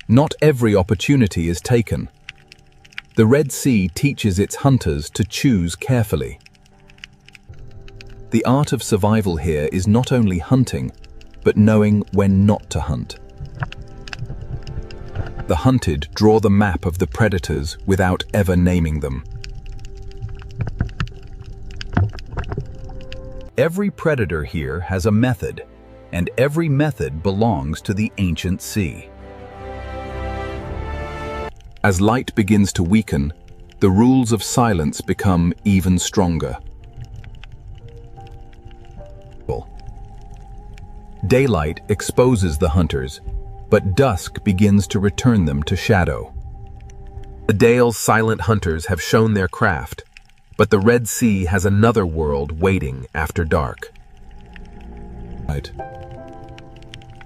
Not every opportunity is taken. The Red Sea teaches its hunters to choose carefully. The art of survival here is not only hunting, but knowing when not to hunt. The hunted draw the map of the predators without ever naming them. Every predator here has a method, and every method belongs to the ancient sea. As light begins to weaken, the rules of silence become even stronger. Daylight exposes the hunters, but dusk begins to return them to shadow. The Dale's silent hunters have shown their craft, but the Red Sea has another world waiting after dark.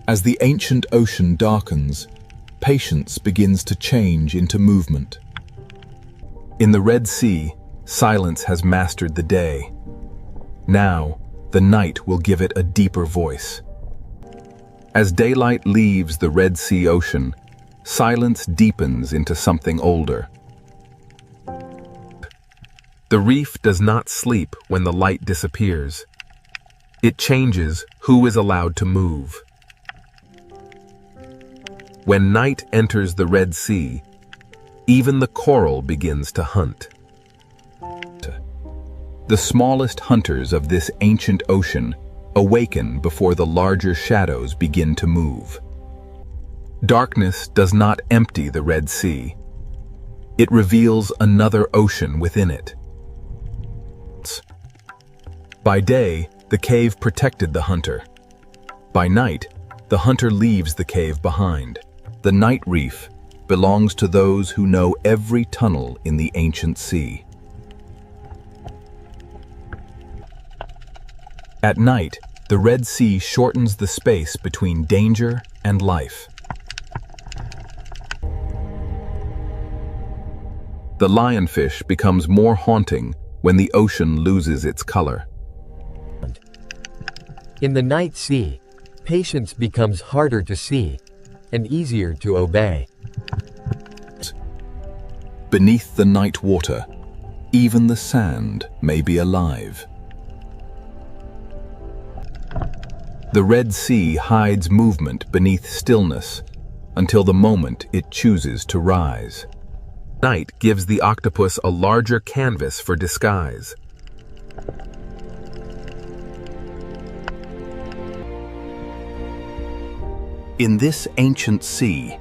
As the ancient ocean darkens, patience begins to change into movement. In the Red Sea, silence has mastered the day. Now, the night will give it a deeper voice. As daylight leaves the Red Sea ocean, silence deepens into something older. The reef does not sleep when the light disappears. It changes who is allowed to move. When night enters the Red Sea, even the coral begins to hunt. The smallest hunters of this ancient ocean awaken before the larger shadows begin to move. Darkness does not empty the Red Sea. It reveals another ocean within it. By day, the cave protected the hunter. By night, the hunter leaves the cave behind. The night reef belongs to those who know every tunnel in the ancient sea. At night, the Red Sea shortens the space between danger and life. The lionfish becomes more haunting when the ocean loses its color. In the night sea, patience becomes harder to see and easier to obey. Beneath the night water, even the sand may be alive. The Red Sea hides movement beneath stillness until the moment it chooses to rise. Night gives the octopus a larger canvas for disguise. In this ancient sea,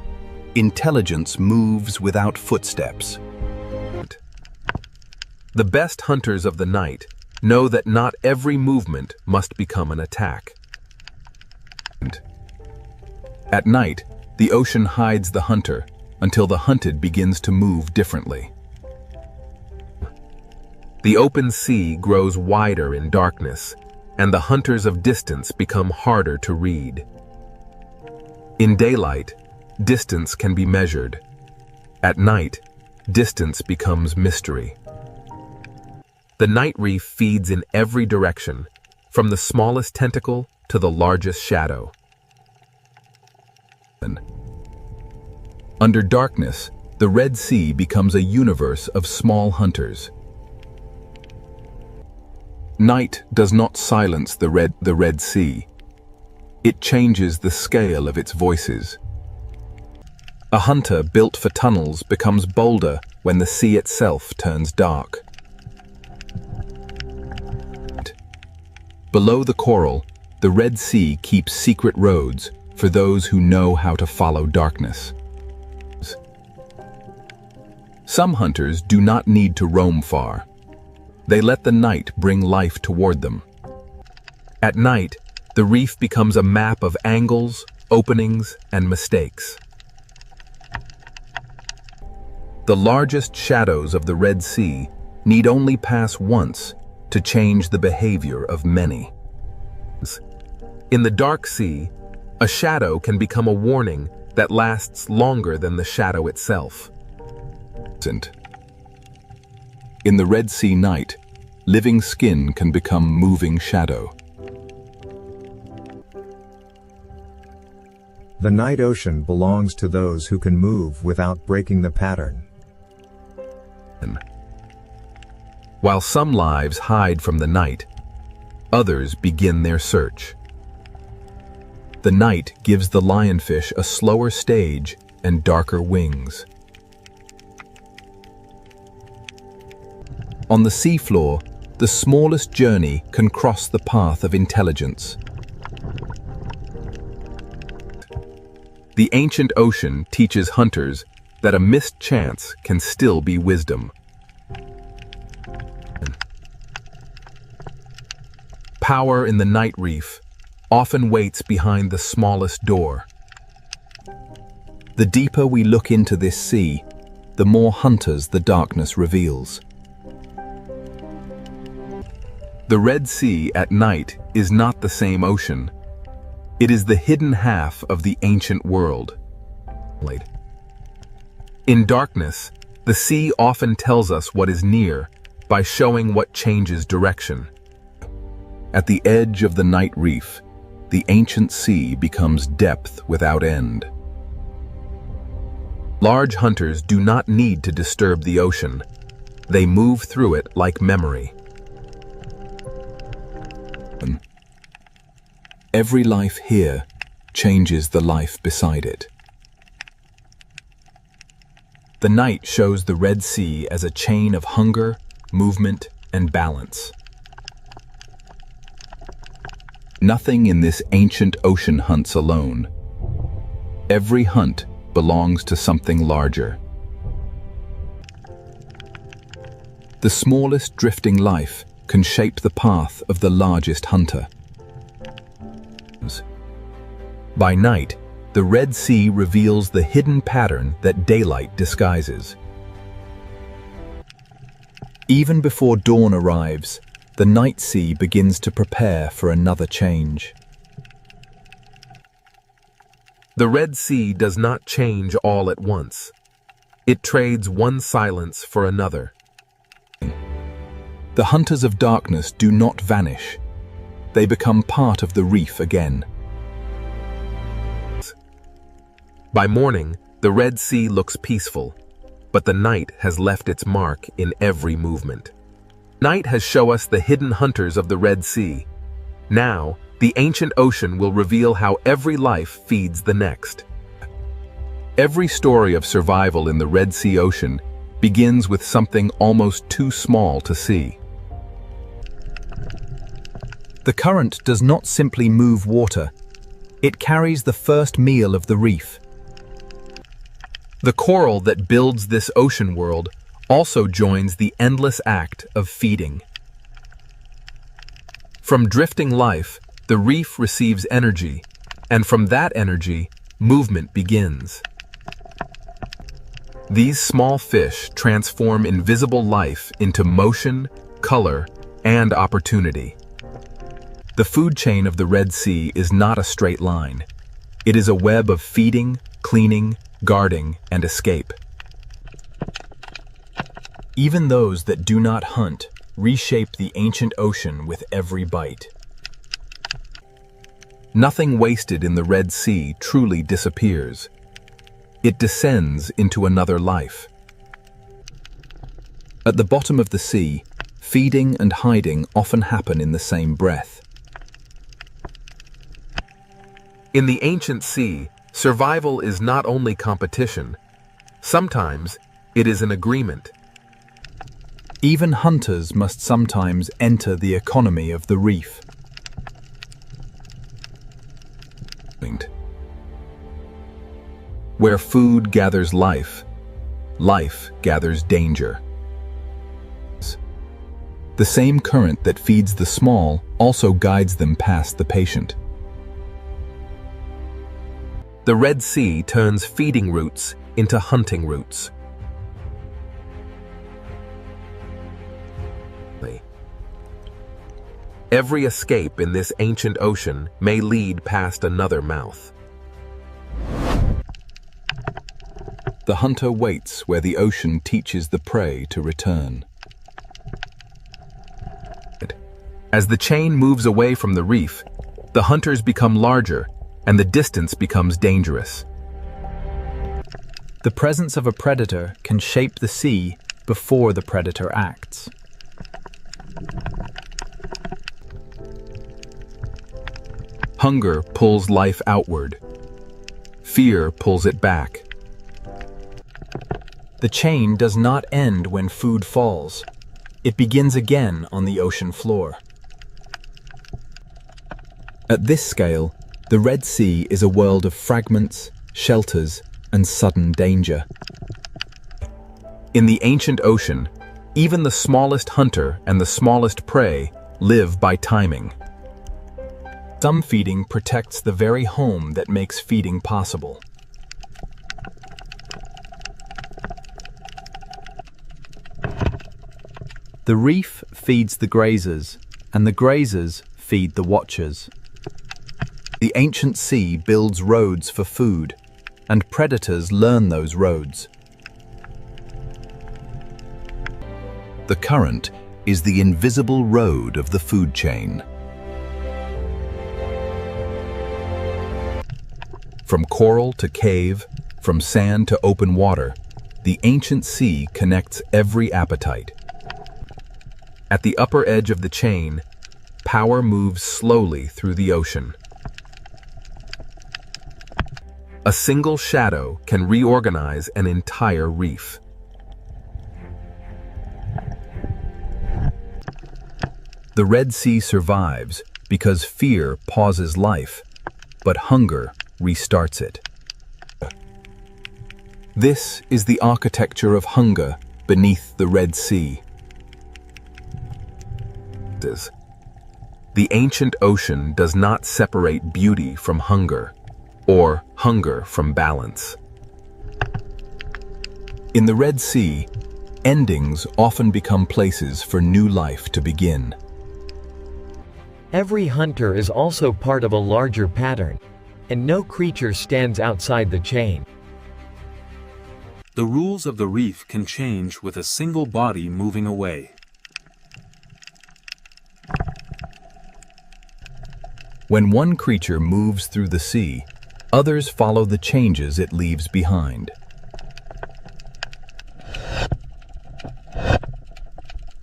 intelligence moves without footsteps. The best hunters of the night know that not every movement must become an attack. At night, the ocean hides the hunter until the hunted begins to move differently. The open sea grows wider in darkness, and the hunters of distance become harder to read. In daylight, distance can be measured. At night, distance becomes mystery. The night reef feeds in every direction, from the smallest tentacle to the largest shadow. Under darkness, the Red Sea becomes a universe of small hunters. Night does not silence the Red Sea. It changes the scale of its voices. A hunter built for tunnels becomes bolder when the sea itself turns dark. Below the coral, the Red Sea keeps secret roads for those who know how to follow darkness. Some hunters do not need to roam far. They let the night bring life toward them. At night, the reef becomes a map of angles, openings, and mistakes. The largest shadows of the Red Sea need only pass once to change the behavior of many. In the dark sea, a shadow can become a warning that lasts longer than the shadow itself. In the Red Sea night, living skin can become moving shadow. The night ocean belongs to those who can move without breaking the pattern. While some lives hide from the night, others begin their search. The night gives the lionfish a slower stage and darker wings. On the seafloor, the smallest journey can cross the path of intelligence. The ancient ocean teaches hunters that a missed chance can still be wisdom. Power in the night reef often waits behind the smallest door. The deeper we look into this sea, the more hunters the darkness reveals. The Red Sea at night is not the same ocean. It is the hidden half of the ancient world. In darkness, the sea often tells us what is near by showing what changes direction. At the edge of the night reef, the ancient sea becomes depth without end. Large hunters do not need to disturb the ocean. They move through it like memory. Every life here changes the life beside it. The night shows the Red Sea as a chain of hunger, movement, and balance. Nothing in this ancient ocean hunts alone. Every hunt belongs to something larger. The smallest drifting life can shape the path of the largest hunter. By night, the Red Sea reveals the hidden pattern that daylight disguises. Even before dawn arrives, the night sea begins to prepare for another change. The Red Sea does not change all at once. It trades one silence for another. The hunters of darkness do not vanish. They become part of the reef again. By morning, the Red Sea looks peaceful, but the night has left its mark in every movement. Night has shown us the hidden hunters of the Red Sea. Now, the ancient ocean will reveal how every life feeds the next. Every story of survival in the Red Sea ocean begins with something almost too small to see. The current does not simply move water. It carries the first meal of the reef. The coral that builds this ocean world also joins the endless act of feeding. From drifting life, the reef receives energy, and from that energy, movement begins. These small fish transform invisible life into motion, color, and opportunity. The food chain of the Red Sea is not a straight line. It is a web of feeding, cleaning, guarding, and escape. Even those that do not hunt reshape the ancient ocean with every bite. Nothing wasted in the Red Sea truly disappears. It descends into another life. At the bottom of the sea, feeding and hiding often happen in the same breath. In the ancient sea, survival is not only competition. Sometimes it is an agreement. Even hunters must sometimes enter the economy of the reef. Where food gathers life, life gathers danger. The same current that feeds the small also guides them past the patient. The Red Sea turns feeding routes into hunting routes. Every escape in this ancient ocean may lead past another mouth. The hunter waits where the ocean teaches the prey to return. As the chain moves away from the reef, the hunters become larger and the distance becomes dangerous. The presence of a predator can shape the sea before the predator acts. Hunger pulls life outward. Fear pulls it back. The chain does not end when food falls. It begins again on the ocean floor. At this scale, the Red Sea is a world of fragments, shelters, and sudden danger. In the ancient ocean, even the smallest hunter and the smallest prey live by timing. Some feeding protects the very home that makes feeding possible. The reef feeds the grazers, and the grazers feed the watchers. The ancient sea builds roads for food, and predators learn those roads. The current is the invisible road of the food chain. From coral to cave, from sand to open water, the ancient sea connects every appetite. At the upper edge of the chain, power moves slowly through the ocean. A single shadow can reorganize an entire reef. The Red Sea survives because fear pauses life, but hunger restarts it. This is the architecture of hunger beneath the Red Sea. The ancient ocean does not separate beauty from hunger, or hunger from balance. In the Red Sea, endings often become places for new life to begin. Every hunter is also part of a larger pattern, and no creature stands outside the chain. The rules of the reef can change with a single body moving away. When one creature moves through the sea, others follow the changes it leaves behind.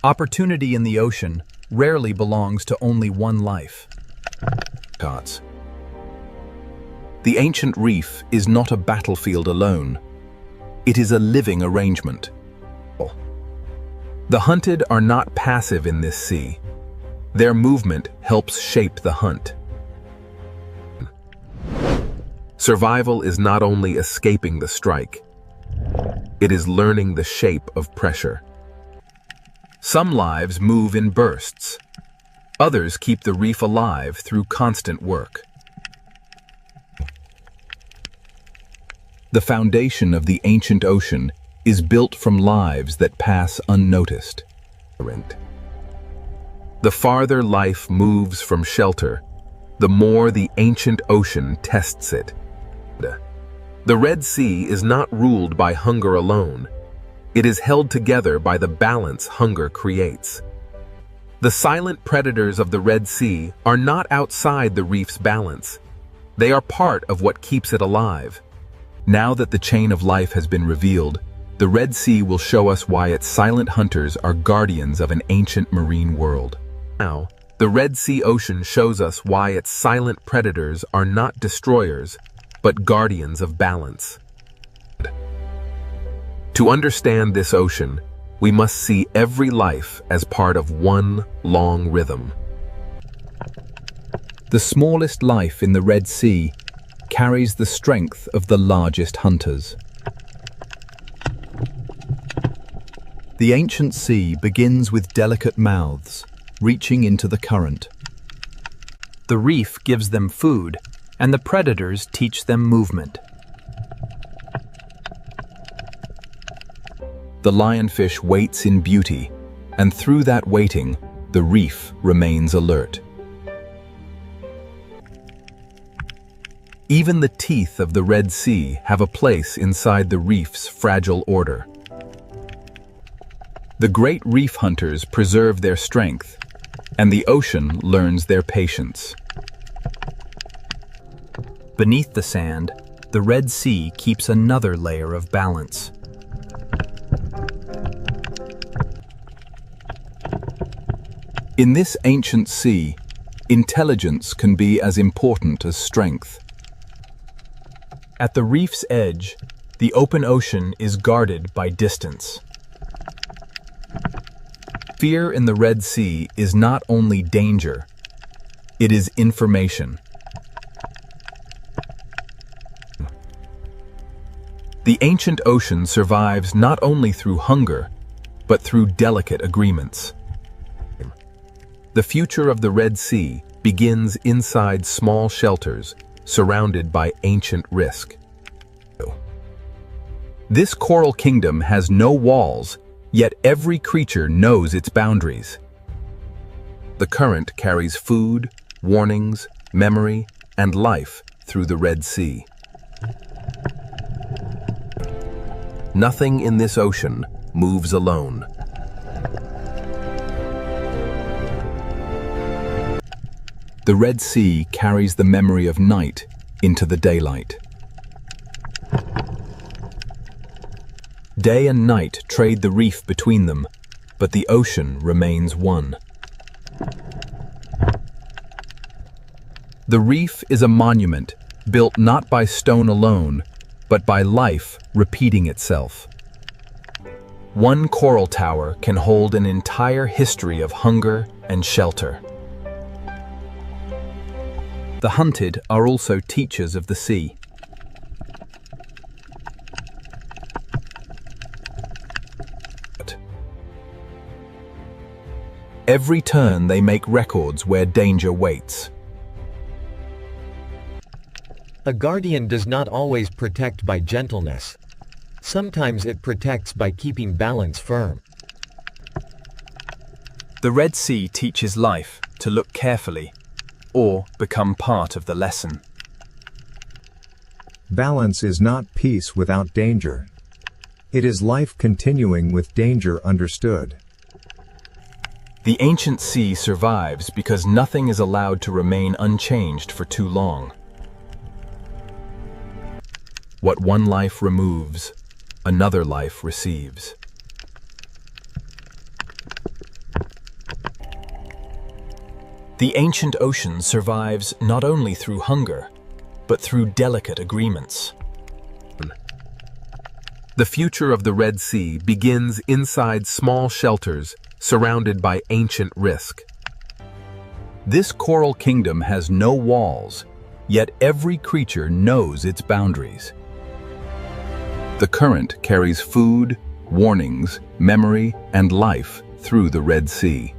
Opportunity in the ocean rarely belongs to only one life. The ancient reef is not a battlefield alone. It is a living arrangement. The hunted are not passive in this sea. Their movement helps shape the hunt. Survival is not only escaping the strike, it is learning the shape of pressure. Some lives move in bursts. Others keep the reef alive through constant work. The foundation of the ancient ocean is built from lives that pass unnoticed. The farther life moves from shelter, the more the ancient ocean tests it. The Red Sea is not ruled by hunger alone. It is held together by the balance hunger creates. The silent predators of the Red Sea are not outside the reef's balance. They are part of what keeps it alive. Now that the chain of life has been revealed, the Red Sea will show us why its silent hunters are guardians of an ancient marine world. Now, the Red Sea ocean shows us why its silent predators are not destroyers, but guardians of balance. To understand this ocean, we must see every life as part of one long rhythm. The smallest life in the Red Sea carries the strength of the largest hunters. The ancient sea begins with delicate mouths, reaching into the current. The reef gives them food, and the predators teach them movement. The lionfish waits in beauty, and through that waiting, the reef remains alert. Even the teeth of the Red Sea have a place inside the reef's fragile order. The great reef hunters preserve their strength, and the ocean learns their patience. Beneath the sand, the Red Sea keeps another layer of balance. In this ancient sea, intelligence can be as important as strength. At the reef's edge, the open ocean is guarded by distance. Fear in the Red Sea is not only danger, it is information. The ancient ocean survives not only through hunger, but through delicate agreements. The future of the Red Sea begins inside small shelters surrounded by ancient risk. This coral kingdom has no walls, yet every creature knows its boundaries. The current carries food, warnings, memory, and life through the Red Sea. Nothing in this ocean moves alone. The Red Sea carries the memory of night into the daylight. Day and night trade the reef between them, but the ocean remains one. The reef is a monument built not by stone alone, but by life repeating itself. One coral tower can hold an entire history of hunger and shelter. The hunted are also teachers of the sea. Every turn they make records where danger waits. A guardian does not always protect by gentleness. Sometimes it protects by keeping balance firm. The Red Sea teaches life to look carefully or become part of the lesson. Balance is not peace without danger. It is life continuing with danger understood. The ancient sea survives because nothing is allowed to remain unchanged for too long. What one life removes, another life receives. The ancient ocean survives not only through hunger, but through delicate agreements. The future of the Red Sea begins inside small shelters surrounded by ancient risk. This coral kingdom has no walls, yet every creature knows its boundaries. The current carries food, warnings, memory, and life through the Red Sea.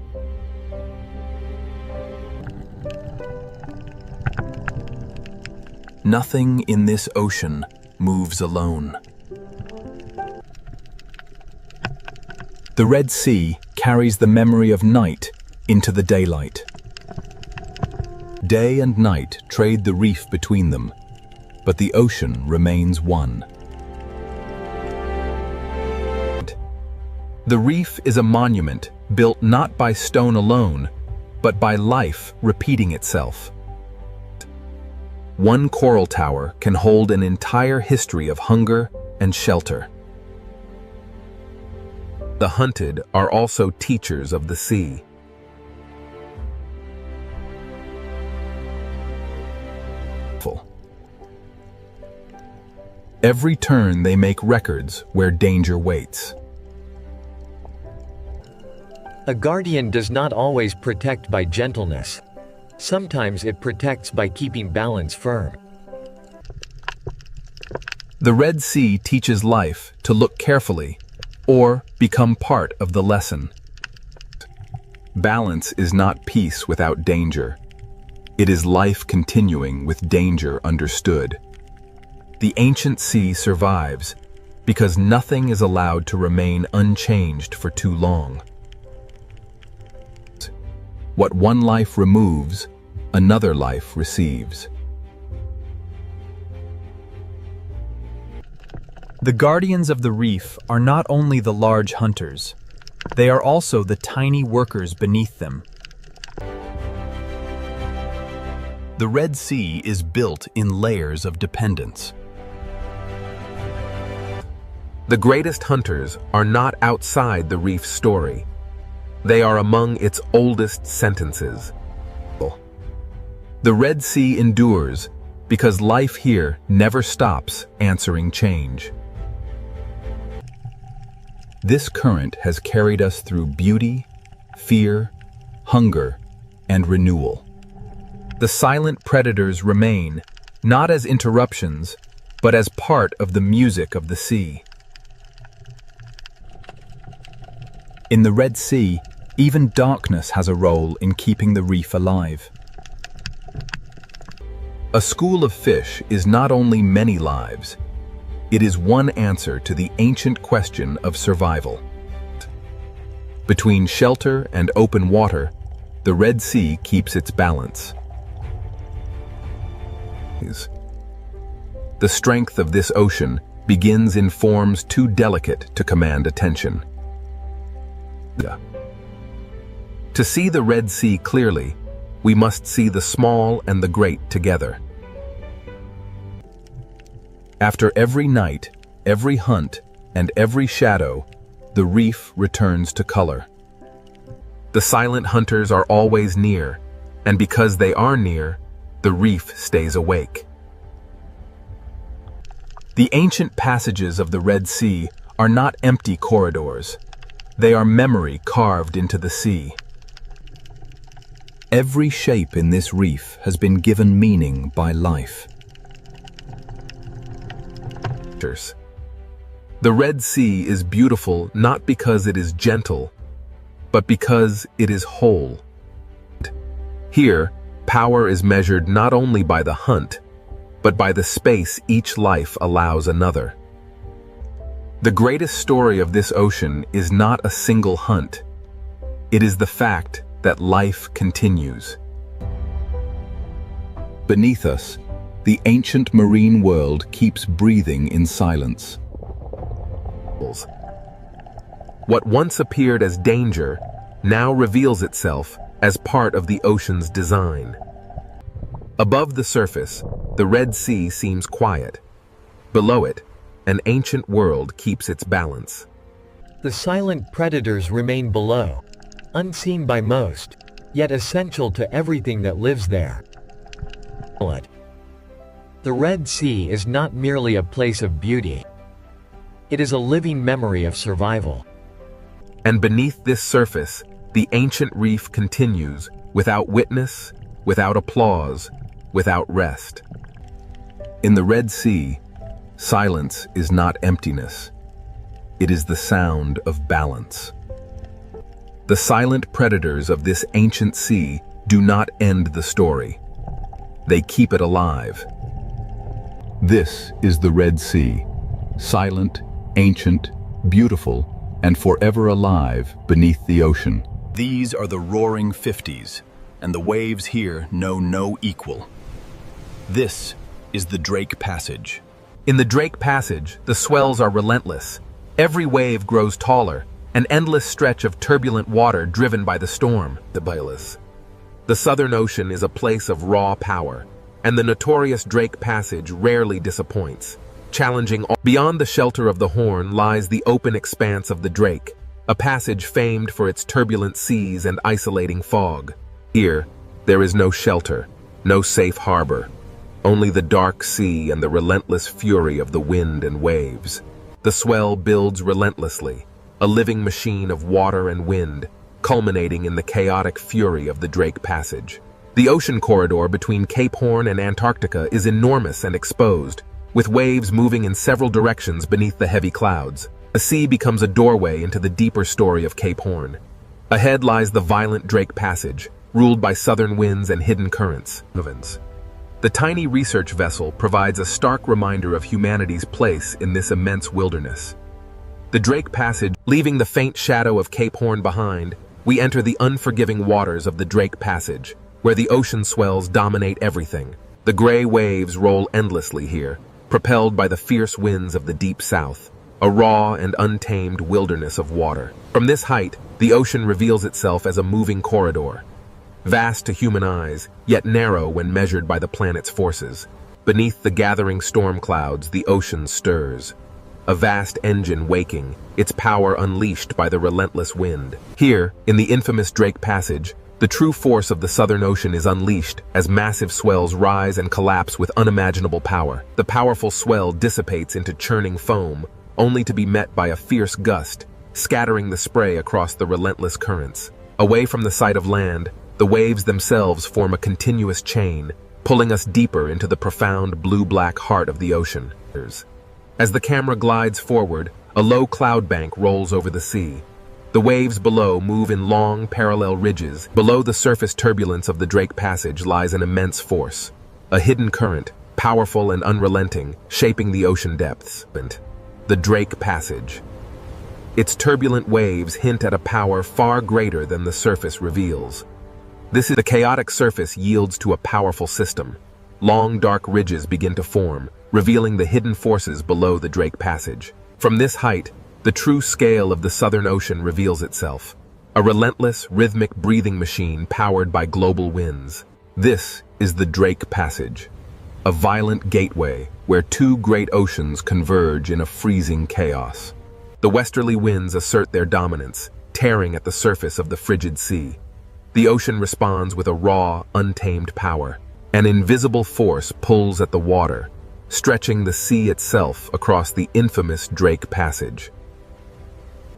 Nothing in this ocean moves alone. The Red Sea carries the memory of night into the daylight. Day and night trade the reef between them, but the ocean remains one. The reef is a monument built not by stone alone, but by life repeating itself. One coral tower can hold an entire history of hunger and shelter. The hunted are also teachers of the sea. Every turn they make records where danger waits. A guardian does not always protect by gentleness. Sometimes it protects by keeping balance firm. The Red Sea teaches life to look carefully or become part of the lesson. Balance is not peace without danger. It is life continuing with danger understood. The ancient sea survives because nothing is allowed to remain unchanged for too long. What one life removes, another life receives. The guardians of the reef are not only the large hunters, they are also the tiny workers beneath them. The Red Sea is built in layers of dependence. The greatest hunters are not outside the reef's story. They are among its oldest sentences. The Red Sea endures because life here never stops answering change. This current has carried us through beauty, fear, hunger, and renewal. The silent predators remain, not as interruptions, but as part of the music of the sea. In the Red Sea, even darkness has a role in keeping the reef alive. A school of fish is not only many lives, it is one answer to the ancient question of survival. Between shelter and open water, the Red Sea keeps its balance. The strength of this ocean begins in forms too delicate to command attention. To see the Red Sea clearly, we must see the small and the great together. After every night, every hunt, and every shadow, the reef returns to color. The silent hunters are always near, and because they are near, the reef stays awake. The ancient passages of the Red Sea are not empty corridors. They are memory carved into the sea. Every shape in this reef has been given meaning by life. The Red Sea is beautiful not because it is gentle, but because it is whole. Here, power is measured not only by the hunt, but by the space each life allows another. The greatest story of this ocean is not a single hunt. It is the fact that life continues. Beneath us, the ancient marine world keeps breathing in silence. What once appeared as danger now reveals itself as part of the ocean's design. Above the surface, the Red Sea seems quiet. Below it, an ancient world keeps its balance. The silent predators remain below, unseen by most, yet essential to everything that lives there. The Red Sea is not merely a place of beauty. It is a living memory of survival. And beneath this surface, the ancient reef continues, without witness, without applause, without rest. In the Red Sea, silence is not emptiness. It is the sound of balance. The silent predators of this ancient sea do not end the story. They keep it alive. This is the Red Sea, silent, ancient, beautiful, and forever alive beneath the ocean. These are the roaring 50s, and the waves here know no equal. This is the Drake Passage. In the Drake Passage, the swells are relentless. Every wave grows taller, an endless stretch of turbulent water driven by the storm, the Bayless. The Southern Ocean is a place of raw power, and the notorious Drake Passage rarely disappoints. Challenging all. Beyond the shelter of the Horn lies the open expanse of the Drake, a passage famed for its turbulent seas and isolating fog. Here, there is no shelter, no safe harbor, only the dark sea and the relentless fury of the wind and waves. The swell builds relentlessly, a living machine of water and wind, culminating in the chaotic fury of the Drake Passage. The ocean corridor between Cape Horn and Antarctica is enormous and exposed, with waves moving in several directions beneath the heavy clouds. The sea becomes a doorway into the deeper story of Cape Horn. Ahead lies the violent Drake Passage, ruled by southern winds and hidden currents. The tiny research vessel provides a stark reminder of humanity's place in this immense wilderness. The Drake Passage, leaving the faint shadow of Cape Horn behind, we enter the unforgiving waters of the Drake Passage, where the ocean swells dominate everything. The gray waves roll endlessly here, propelled by the fierce winds of the deep south, a raw and untamed wilderness of water. From this height, the ocean reveals itself as a moving corridor, vast to human eyes, yet narrow when measured by the planet's forces. Beneath the gathering storm clouds, the ocean stirs, a vast engine waking, its power unleashed by the relentless wind. Here, in the infamous Drake Passage, the true force of the Southern Ocean is unleashed as massive swells rise and collapse with unimaginable power. The powerful swell dissipates into churning foam, only to be met by a fierce gust, scattering the spray across the relentless currents. Away from the sight of land, the waves themselves form a continuous chain, pulling us deeper into the profound blue-black heart of the ocean. As the camera glides forward, a low cloud bank rolls over the sea. The waves below move in long, parallel ridges. Below the surface turbulence of the Drake Passage lies an immense force, a hidden current, powerful and unrelenting, shaping the ocean depths. The Drake Passage. Its turbulent waves hint at a power far greater than the surface reveals. The chaotic surface yields to a powerful system. Long, dark ridges begin to form, revealing the hidden forces below the Drake Passage. From this height, the true scale of the Southern Ocean reveals itself, a relentless, rhythmic breathing machine powered by global winds. This is the Drake Passage, a violent gateway where two great oceans converge in a freezing chaos. The westerly winds assert their dominance, tearing at the surface of the frigid sea. The ocean responds with a raw, untamed power. An invisible force pulls at the water, stretching the sea itself across the infamous Drake Passage.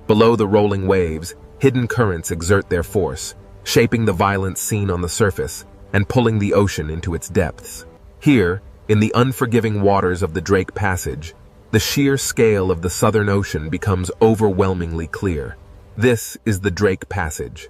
Below the rolling waves, hidden currents exert their force, shaping the violence seen on the surface and pulling the ocean into its depths. Here, in the unforgiving waters of the Drake Passage, the sheer scale of the Southern Ocean becomes overwhelmingly clear. This is the Drake Passage,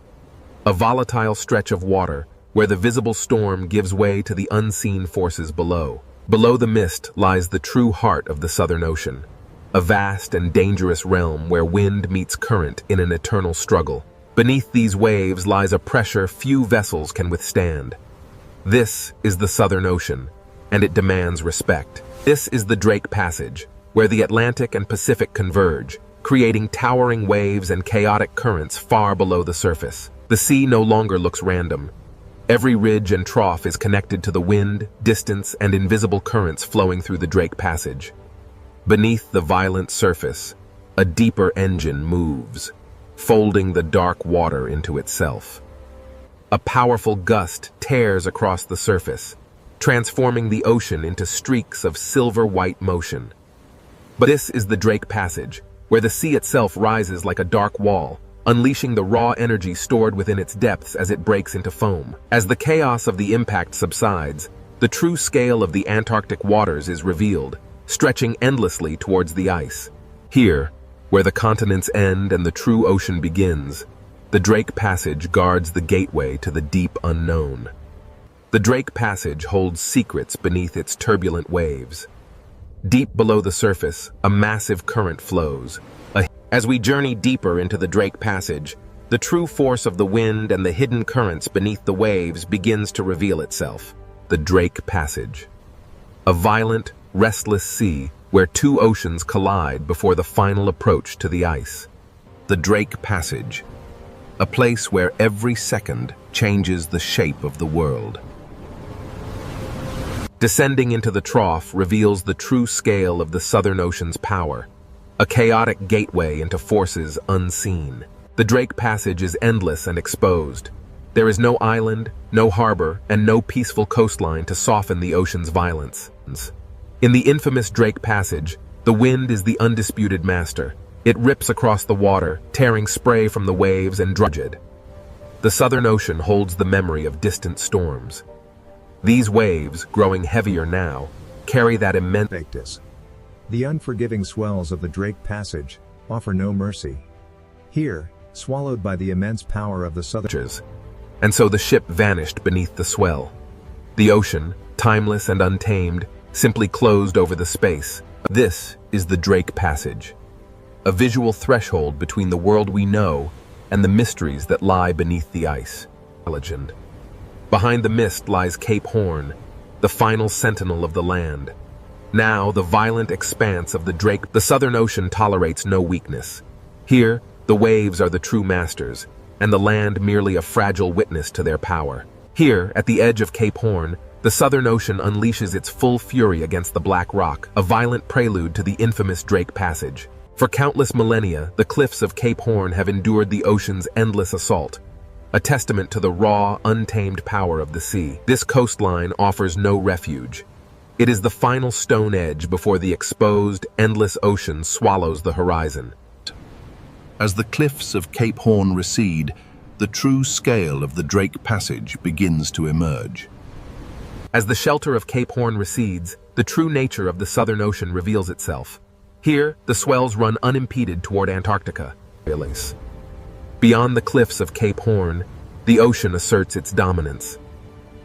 a volatile stretch of water where the visible storm gives way to the unseen forces below. Below the mist lies the true heart of the Southern Ocean, a vast and dangerous realm where wind meets current in an eternal struggle. Beneath these waves lies a pressure few vessels can withstand. This is the Southern Ocean, and it demands respect. This is the Drake Passage, where the Atlantic and Pacific converge, creating towering waves and chaotic currents far below the surface. The sea no longer looks random. Every ridge and trough is connected to the wind, distance, and invisible currents flowing through the Drake Passage. Beneath the violent surface, a deeper engine moves, folding the dark water into itself. A powerful gust tears across the surface, transforming the ocean into streaks of silver-white motion. But this is the Drake Passage, where the sea itself rises like a dark wall, unleashing the raw energy stored within its depths as it breaks into foam. As the chaos of the impact subsides, the true scale of the Antarctic waters is revealed, stretching endlessly towards the ice. Here, where the continents end and the true ocean begins, the Drake Passage guards the gateway to the deep unknown. The Drake Passage holds secrets beneath its turbulent waves. Deep below the surface, a massive current flows. As we journey deeper into the Drake Passage, the true force of the wind and the hidden currents beneath the waves begins to reveal itself. The Drake Passage, a violent, restless sea where two oceans collide before the final approach to the ice. The Drake Passage, a place where every second changes the shape of the world. Descending into the trough reveals the true scale of the Southern Ocean's power, a chaotic gateway into forces unseen. The Drake Passage is endless and exposed. There is no island, no harbor, and no peaceful coastline to soften the ocean's violence. In the infamous Drake Passage, the wind is the undisputed master. It rips across the water, tearing spray from the waves and drudged. The Southern Ocean holds the memory of distant storms. These waves, growing heavier now, carry that immense. The unforgiving swells of the Drake Passage offer no mercy. Here, swallowed by the immense power of the Southern. And so the ship vanished beneath the swell. The ocean, timeless and untamed, simply closed over the space. This is the Drake Passage, a visual threshold between the world we know and the mysteries that lie beneath the ice. Legend. Behind the mist lies Cape Horn, the final sentinel of the land. Now, the violent expanse of the Drake, the Southern Ocean tolerates no weakness. Here, the waves are the true masters, and the land merely a fragile witness to their power. Here, at the edge of Cape Horn, the Southern Ocean unleashes its full fury against the black rock, a violent prelude to the infamous Drake Passage. For countless millennia, the cliffs of Cape Horn have endured the ocean's endless assault, a testament to the raw, untamed power of the sea. This coastline offers no refuge. It is the final stone edge before the exposed, endless ocean swallows the horizon. As the cliffs of Cape Horn recede, the true scale of the Drake Passage begins to emerge. As the shelter of Cape Horn recedes, the true nature of the Southern Ocean reveals itself. Here, the swells run unimpeded toward Antarctica. Beyond the cliffs of Cape Horn, the ocean asserts its dominance.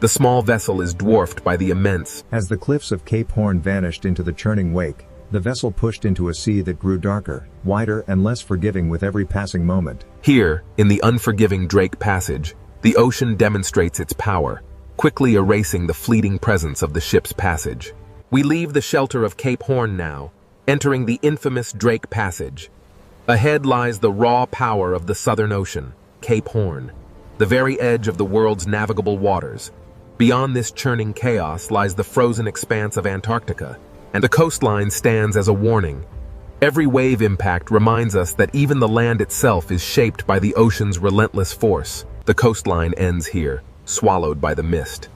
The small vessel is dwarfed by the immense. As the cliffs of Cape Horn vanished into the churning wake, the vessel pushed into a sea that grew darker, wider, and less forgiving with every passing moment. Here, in the unforgiving Drake Passage, the ocean demonstrates its power, quickly erasing the fleeting presence of the ship's passage. We leave the shelter of Cape Horn now, entering the infamous Drake Passage. Ahead lies the raw power of the Southern Ocean, Cape Horn, the very edge of the world's navigable waters. Beyond this churning chaos lies the frozen expanse of Antarctica, and the coastline stands as a warning. Every wave impact reminds us that even the land itself is shaped by the ocean's relentless force. The coastline ends here, swallowed by the mist.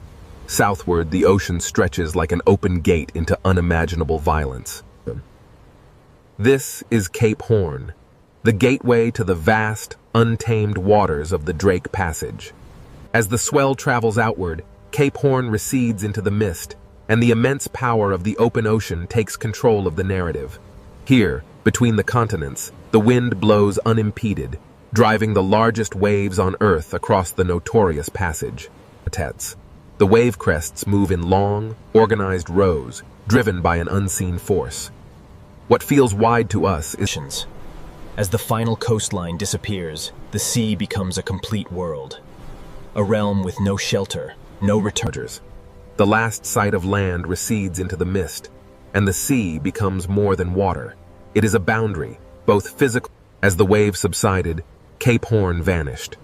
Southward, the ocean stretches like an open gate into unimaginable violence. This is Cape Horn, the gateway to the vast, untamed waters of the Drake Passage. As the swell travels outward, Cape Horn recedes into the mist, and the immense power of the open ocean takes control of the narrative. Here, between the continents, the wind blows unimpeded, driving the largest waves on Earth across the notorious passage. The wave crests move in long, organized rows, driven by an unseen force. What feels wide to us is... As the final coastline disappears, the sea becomes a complete world. A realm with no shelter, no returners. The last sight of land recedes into the mist, and the sea becomes more than water. It is a boundary, both physical. As the waves subsided, Cape Horn vanished.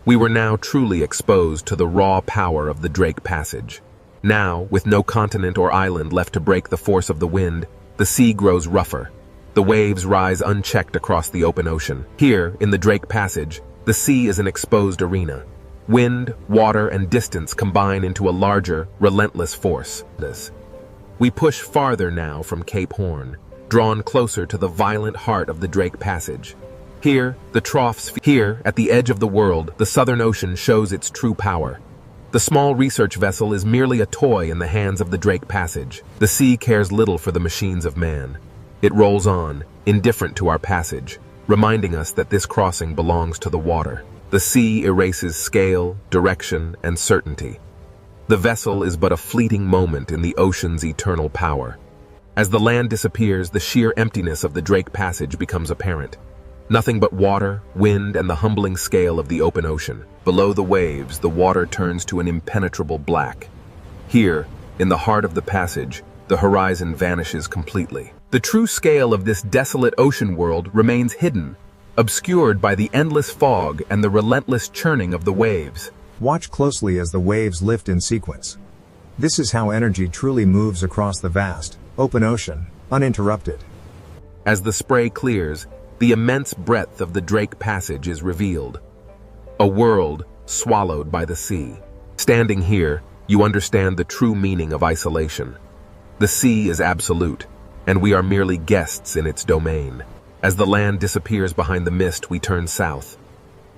We were now truly exposed to the raw power of the Drake Passage. Now, with no continent or island left to break the force of the wind, the sea grows rougher. The waves rise unchecked across the open ocean. Here, in the Drake Passage, the sea is an exposed arena. Wind, water, and distance combine into a larger, relentless force. We push farther now from Cape Horn, drawn closer to the violent heart of the Drake Passage. Here, at the edge of the world, the Southern Ocean shows its true power. The small research vessel is merely a toy in the hands of the Drake Passage. The sea cares little for the machines of man. It rolls on, indifferent to our passage, reminding us that this crossing belongs to the water. The sea erases scale, direction, and certainty. The vessel is but a fleeting moment in the ocean's eternal power. As the land disappears, the sheer emptiness of the Drake Passage becomes apparent. Nothing but water, wind, and the humbling scale of the open ocean. Below the waves, the water turns to an impenetrable black. Here, in the heart of the passage, the horizon vanishes completely. The true scale of this desolate ocean world remains hidden, obscured by the endless fog and the relentless churning of the waves. Watch closely as the waves lift in sequence. This is how energy truly moves across the vast, open ocean, uninterrupted. As the spray clears, the immense breadth of the Drake Passage is revealed. A world swallowed by the sea. Standing here, you understand the true meaning of isolation. The sea is absolute, and we are merely guests in its domain. As the land disappears behind the mist, we turn south.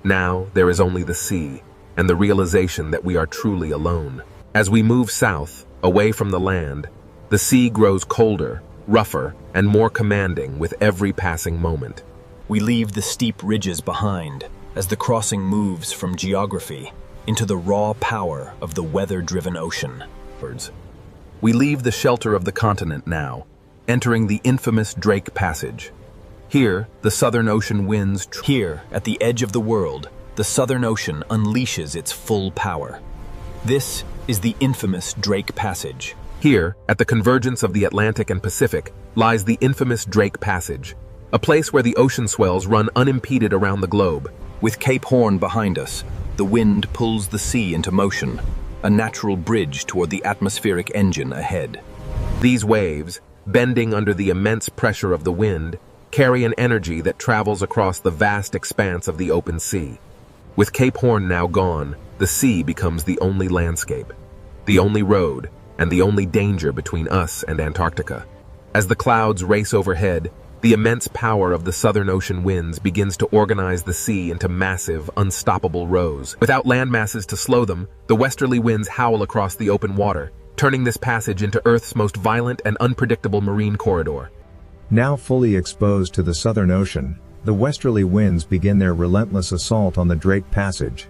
Now, there is only the sea, and the realization that we are truly alone. As we move south, away from the land, the sea grows colder, rougher, and more commanding with every passing moment. We leave the steep ridges behind as the crossing moves from geography into the raw power of the weather-driven ocean. We leave the shelter of the continent now, entering the infamous Drake Passage. Here, the Southern Ocean winds. Here, at the edge of the world, the Southern Ocean unleashes its full power. This is the infamous Drake Passage. Here, at the convergence of the Atlantic and Pacific, lies the infamous Drake Passage, a place where the ocean swells run unimpeded around the globe. With Cape Horn behind us, the wind pulls the sea into motion, a natural bridge toward the atmospheric engine ahead. These waves, bending under the immense pressure of the wind, carry an energy that travels across the vast expanse of the open sea. With Cape Horn now gone, the sea becomes the only landscape, the only road, and the only danger between us and Antarctica. As the clouds race overhead, the immense power of the Southern Ocean winds begins to organize the sea into massive, unstoppable rows. Without land masses to slow them, the westerly winds howl across the open water, turning this passage into Earth's most violent and unpredictable marine corridor. Now fully exposed to the Southern Ocean, the westerly winds begin their relentless assault on the Drake Passage.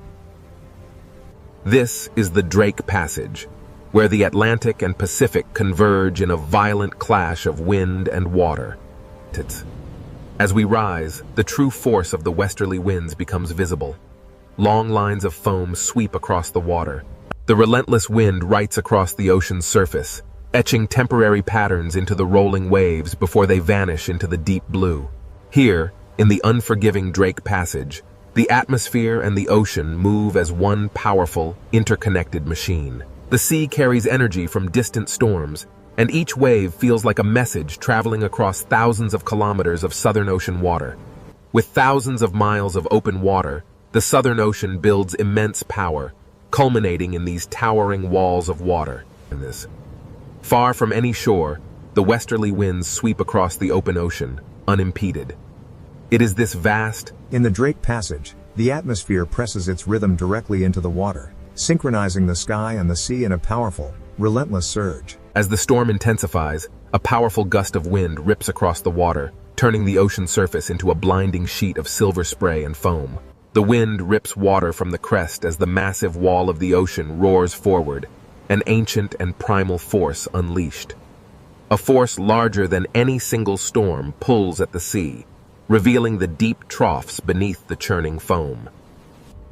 This is the Drake Passage, where the Atlantic and Pacific converge in a violent clash of wind and water. As we rise, the true force of the westerly winds becomes visible. Long lines of foam sweep across the water. The relentless wind writes across the ocean's surface, etching temporary patterns into the rolling waves before they vanish into the deep blue. Here, in the unforgiving Drake Passage, the atmosphere and the ocean move as one powerful, interconnected machine. The sea carries energy from distant storms, and each wave feels like a message traveling across thousands of kilometers of Southern Ocean water. With thousands of miles of open water, the Southern Ocean builds immense power, culminating in these towering walls of water. Far from any shore, the westerly winds sweep across the open ocean, unimpeded. It is this vast... In the Drake Passage, the atmosphere presses its rhythm directly into the water, synchronizing the sky and the sea in a powerful, relentless surge. As the storm intensifies, a powerful gust of wind rips across the water, turning the ocean surface into a blinding sheet of silver spray and foam. The wind rips water from the crest as the massive wall of the ocean roars forward, an ancient and primal force unleashed. A force larger than any single storm pulls at the sea, revealing the deep troughs beneath the churning foam.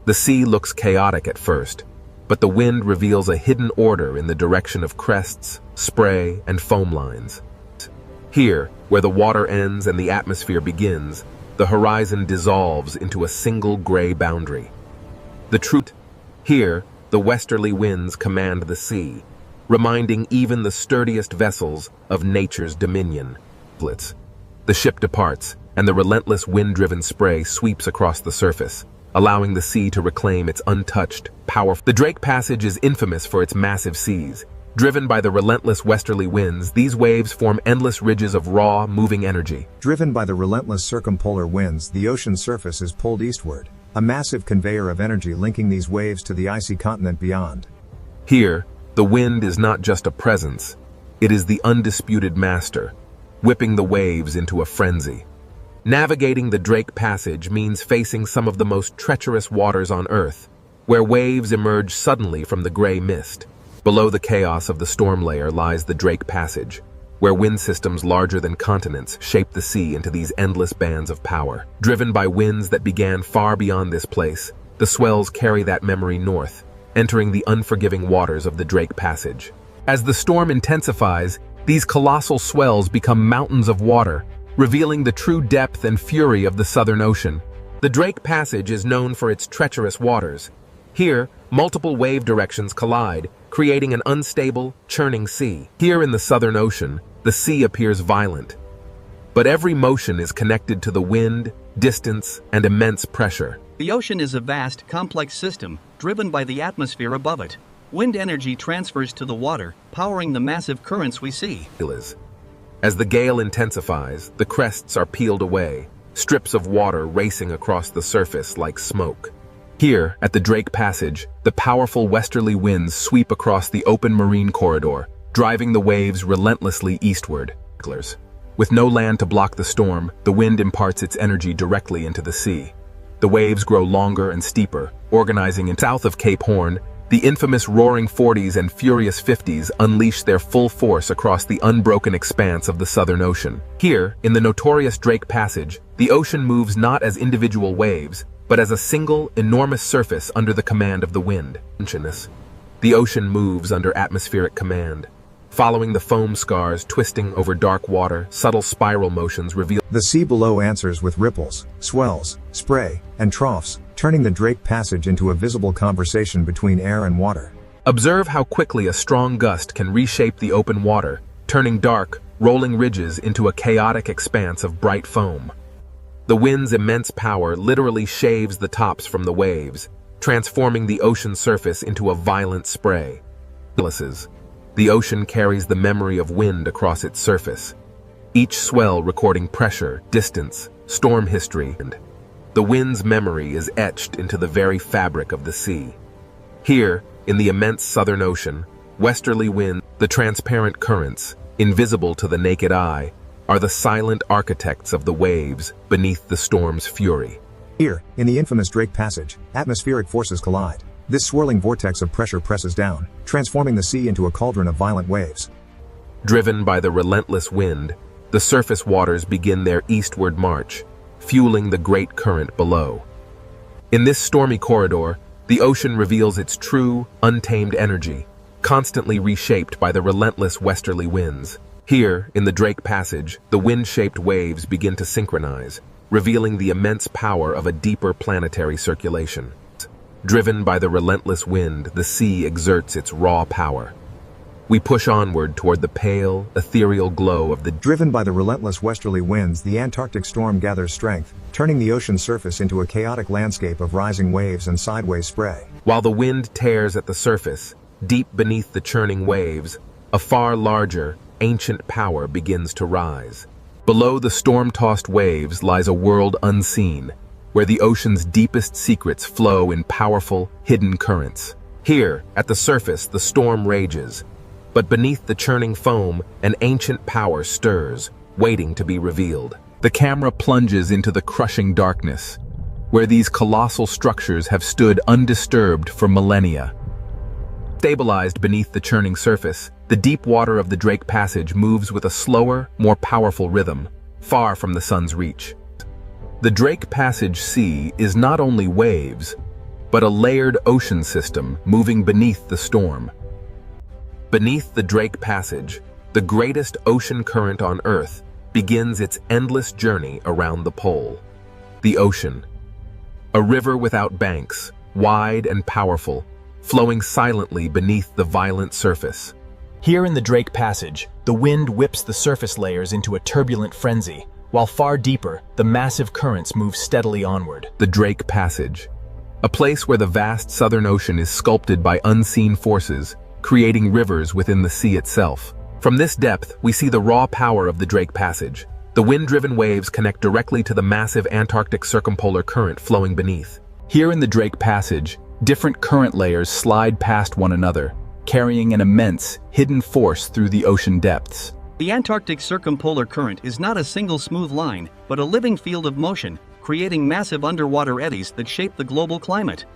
The sea looks chaotic at first, but the wind reveals a hidden order in the direction of crests, spray, and foam lines. Here, where the water ends and the atmosphere begins, the horizon dissolves into a single gray boundary. The truth, here, the westerly winds command the sea, reminding even the sturdiest vessels of nature's dominion. The ship departs, and the relentless wind-driven spray sweeps across the surface, allowing the sea to reclaim its untouched, powerful... The Drake Passage is infamous for its massive seas. Driven by the relentless westerly winds, these waves form endless ridges of raw, moving energy. Driven by the relentless circumpolar winds, the ocean surface is pulled eastward, a massive conveyor of energy linking these waves to the icy continent beyond. Here, the wind is not just a presence, it is the undisputed master, whipping the waves into a frenzy. Navigating the Drake Passage means facing some of the most treacherous waters on Earth, where waves emerge suddenly from the gray mist. Below the chaos of the storm layer lies the Drake Passage, where wind systems larger than continents shape the sea into these endless bands of power. Driven by winds that began far beyond this place, the swells carry that memory north, entering the unforgiving waters of the Drake Passage. As the storm intensifies, these colossal swells become mountains of water, revealing the true depth and fury of the Southern Ocean. The Drake Passage is known for its treacherous waters. Here, multiple wave directions collide, creating an unstable, churning sea. Here in the Southern Ocean, the sea appears violent. But every motion is connected to the wind, distance, and immense pressure. The ocean is a vast, complex system, driven by the atmosphere above it. Wind energy transfers to the water, powering the massive currents we see. As the gale intensifies, the crests are peeled away, strips of water racing across the surface like smoke. Here, at the Drake Passage, the powerful westerly winds sweep across the open marine corridor, driving the waves relentlessly eastward. With no land to block the storm, the wind imparts its energy directly into the sea. The waves grow longer and steeper, organizing in south of Cape Horn. The infamous roaring 40s and furious 50s unleash their full force across the unbroken expanse of the Southern Ocean. Here, in the notorious Drake Passage, the ocean moves not as individual waves, but as a single, enormous surface under the command of the wind. The ocean moves under atmospheric command. Following the foam scars twisting over dark water, subtle spiral motions reveal... The sea below answers with ripples, swells, spray, and troughs, turning the Drake Passage into a visible conversation between air and water. Observe how quickly a strong gust can reshape the open water, turning dark, rolling ridges into a chaotic expanse of bright foam. The wind's immense power literally shaves the tops from the waves, transforming the ocean surface into a violent spray. The ocean carries the memory of wind across its surface, each swell recording pressure, distance, storm history, and the wind's memory is etched into the very fabric of the sea. Here, in the immense Southern Ocean, westerly winds, the transparent currents, invisible to the naked eye, are the silent architects of the waves beneath the storm's fury. Here, in the infamous Drake Passage, atmospheric forces collide. This swirling vortex of pressure presses down, transforming the sea into a cauldron of violent waves. Driven by the relentless wind, the surface waters begin their eastward march, fueling the great current below. In this stormy corridor, the ocean reveals its true, untamed energy, constantly reshaped by the relentless westerly winds. Here, in the Drake Passage, the wind-shaped waves begin to synchronize, revealing the immense power of a deeper planetary circulation. Driven by the relentless wind, the sea exerts its raw power. we push onward toward the pale, ethereal glow of the... Driven by the relentless westerly winds, the Antarctic storm gathers strength, turning the ocean surface into a chaotic landscape of rising waves and sideways spray. While the wind tears at the surface, deep beneath the churning waves, a far larger, ancient power begins to rise. Below the storm-tossed waves lies a world unseen, where the ocean's deepest secrets flow in powerful, hidden currents. Here, at the surface, the storm rages, but beneath the churning foam, an ancient power stirs, waiting to be revealed. The camera plunges into the crushing darkness, where these colossal structures have stood undisturbed for millennia. Stabilized beneath the churning surface, the deep water of the Drake Passage moves with a slower, more powerful rhythm, far from the sun's reach. The Drake Passage Sea is not only waves, but a layered ocean system moving beneath the storm. Beneath the Drake Passage, the greatest ocean current on Earth begins its endless journey around the pole. The ocean. A river without banks, wide and powerful, flowing silently beneath the violent surface. Here in the Drake Passage, the wind whips the surface layers into a turbulent frenzy, while far deeper, the massive currents move steadily onward. The Drake Passage. A place where the vast southern ocean is sculpted by unseen forces, creating rivers within the sea itself. From this depth, we see the raw power of the Drake Passage. The wind-driven waves connect directly to the massive Antarctic circumpolar current flowing beneath. Here in the Drake Passage, different current layers slide past one another, carrying an immense, hidden force through the ocean depths. The Antarctic circumpolar current is not a single smooth line, but a living field of motion, creating massive underwater eddies that shape the global climate.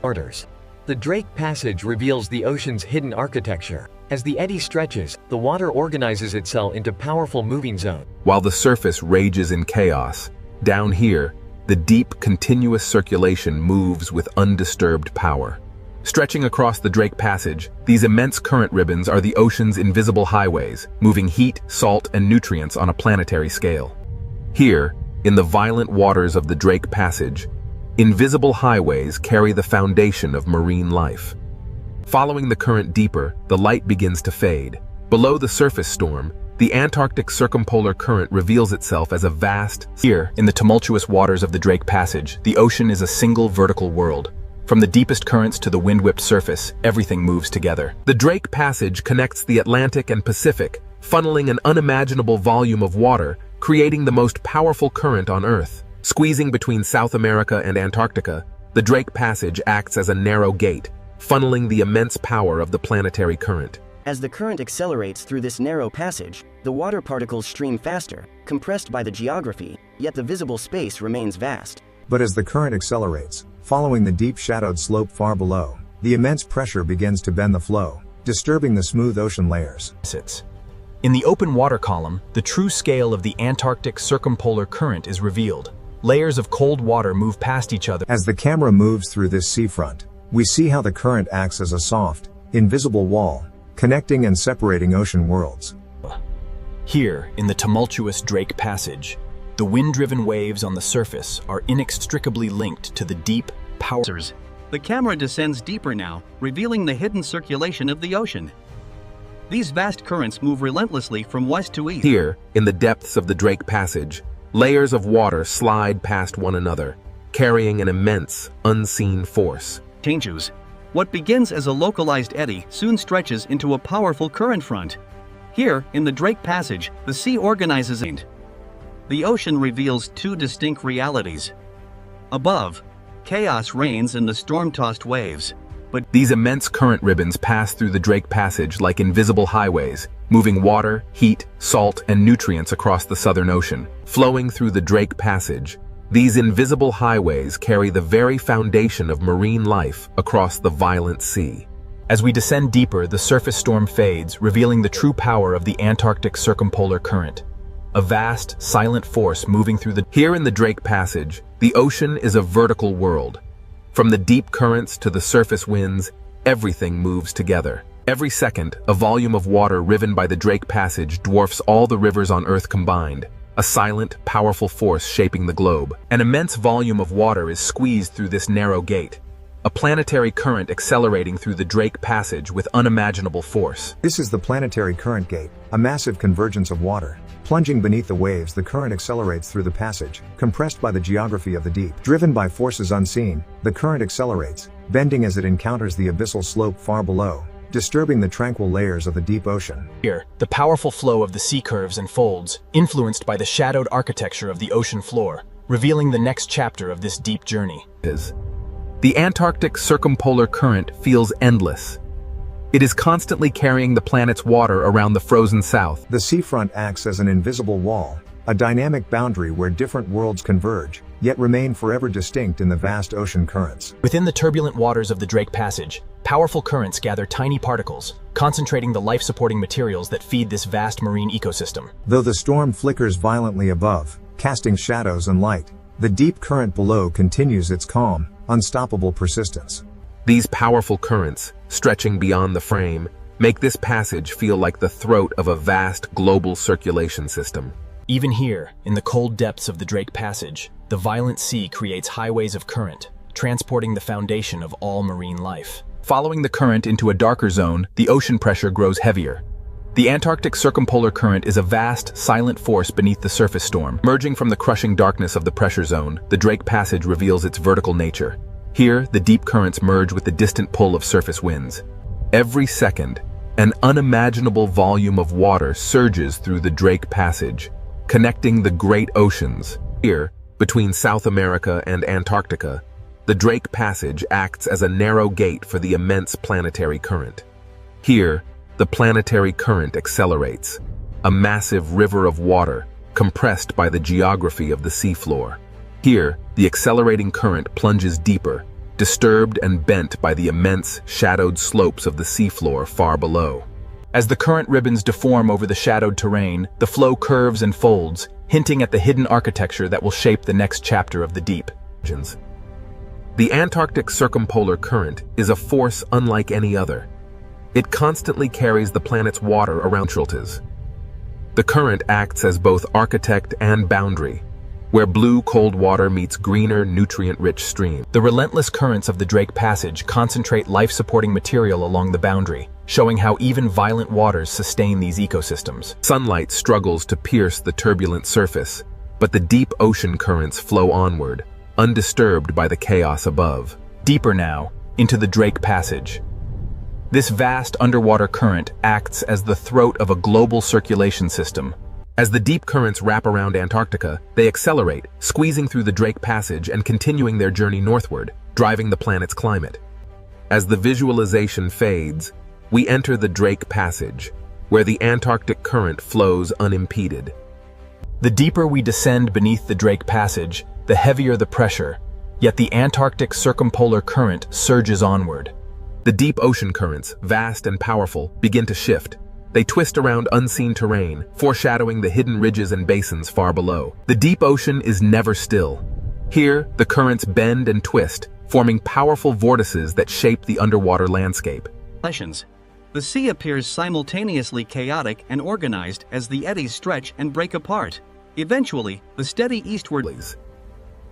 The Drake Passage reveals the ocean's hidden architecture. As the eddy stretches, the water organizes itself into powerful moving zones. While the surface rages in chaos, down here, the deep, continuous circulation moves with undisturbed power. Stretching across the Drake Passage, these immense current ribbons are the ocean's invisible highways, moving heat, salt, and nutrients on a planetary scale. Here, in the violent waters of the Drake Passage, invisible highways carry the foundation of marine life. Following the current deeper, the light begins to fade. Below the surface storm, the Antarctic circumpolar current reveals itself as a vast... Here, in the tumultuous waters of the Drake Passage, the ocean is a single vertical world. From the deepest currents to the wind-whipped surface, everything moves together. The Drake Passage connects the Atlantic and Pacific, funneling an unimaginable volume of water, creating the most powerful current on Earth. Squeezing between South America and Antarctica, the Drake Passage acts as a narrow gate, funneling the immense power of the planetary current. As the current accelerates through this narrow passage, the water particles stream faster, compressed by the geography, yet the visible space remains vast. But as the current accelerates, following the deep shadowed slope far below, the immense pressure begins to bend the flow, disturbing the smooth ocean layers. In the open water column, the true scale of the Antarctic circumpolar current is revealed. Layers of cold water move past each other. As the camera moves through this seafront, we see how the current acts as a soft, invisible wall, connecting and separating ocean worlds. Here, in the tumultuous Drake Passage, the wind-driven waves on the surface are inextricably linked to the deep powers. The camera descends deeper now, revealing the hidden circulation of the ocean. These vast currents move relentlessly from west to east. Here, in the depths of the Drake Passage, layers of water slide past one another, carrying an immense, unseen force. Changes. What begins as a localized eddy soon stretches into a powerful current front. Here, in the Drake Passage, the sea organizes and the ocean reveals two distinct realities. Above, chaos reigns in the storm-tossed waves. But these immense current ribbons pass through the Drake Passage like invisible highways, moving water, heat, salt, and nutrients across the Southern Ocean. Flowing through the Drake Passage, these invisible highways carry the very foundation of marine life across the violent sea. As we descend deeper, the surface storm fades, revealing the true power of the Antarctic circumpolar current. A vast, silent force moving through the... Here in the Drake Passage, the ocean is a vertical world. From the deep currents to the surface winds, everything moves together. Every second, a volume of water riven by the Drake Passage dwarfs all the rivers on Earth combined, a silent, powerful force shaping the globe. An immense volume of water is squeezed through this narrow gate, a planetary current accelerating through the Drake Passage with unimaginable force. This is the planetary current gate, a massive convergence of water. Plunging beneath the waves, the current accelerates through the passage, compressed by the geography of the deep. Driven by forces unseen, the current accelerates, bending as it encounters the abyssal slope far below, disturbing the tranquil layers of the deep ocean. Here, the powerful flow of the sea curves and folds, influenced by the shadowed architecture of the ocean floor, revealing the next chapter of this deep journey. The Antarctic circumpolar current feels endless. It is constantly carrying the planet's water around the frozen south. The seafront acts as an invisible wall, a dynamic boundary where different worlds converge, yet remain forever distinct in the vast ocean currents. Within the turbulent waters of the Drake Passage, powerful currents gather tiny particles, concentrating the life-supporting materials that feed this vast marine ecosystem. Though the storm flickers violently above, casting shadows and light, the deep current below continues its calm, unstoppable persistence. These powerful currents, stretching beyond the frame, make this passage feel like the throat of a vast global circulation system. Even here, in the cold depths of the Drake Passage, the violent sea creates highways of current, transporting the foundation of all marine life. Following the current into a darker zone, the ocean pressure grows heavier. The Antarctic circumpolar current is a vast, silent force beneath the surface storm. Emerging from the crushing darkness of the pressure zone, the Drake Passage reveals its vertical nature. Here, the deep currents merge with the distant pull of surface winds. Every second, an unimaginable volume of water surges through the Drake Passage, connecting the great oceans. Here, between South America and Antarctica, the Drake Passage acts as a narrow gate for the immense planetary current. Here, the planetary current accelerates, a massive river of water compressed by the geography of the seafloor. Here, the accelerating current plunges deeper, disturbed and bent by the immense, shadowed slopes of the seafloor far below. As the current ribbons deform over the shadowed terrain, the flow curves and folds, hinting at the hidden architecture that will shape the next chapter of the deep. The Antarctic circumpolar current is a force unlike any other. It constantly carries the planet's water around shelters. The current acts as both architect and boundary, where blue cold water meets greener, nutrient-rich stream. The relentless currents of the Drake Passage concentrate life-supporting material along the boundary, showing how even violent waters sustain these ecosystems. Sunlight struggles to pierce the turbulent surface, but the deep ocean currents flow onward, undisturbed by the chaos above. Deeper now, into the Drake Passage. This vast underwater current acts as the throat of a global circulation system. As the deep currents wrap around Antarctica, they accelerate, squeezing through the Drake Passage and continuing their journey northward, driving the planet's climate. As the visualization fades, we enter the Drake Passage, where the Antarctic current flows unimpeded. The deeper we descend beneath the Drake Passage, the heavier the pressure, yet the Antarctic circumpolar current surges onward. The deep ocean currents, vast and powerful, begin to shift. They twist around unseen terrain, foreshadowing the hidden ridges and basins far below. The deep ocean is never still. Here, the currents bend and twist, forming powerful vortices that shape the underwater landscape. The sea appears simultaneously chaotic and organized as the eddies stretch and break apart. Eventually, the steady eastward.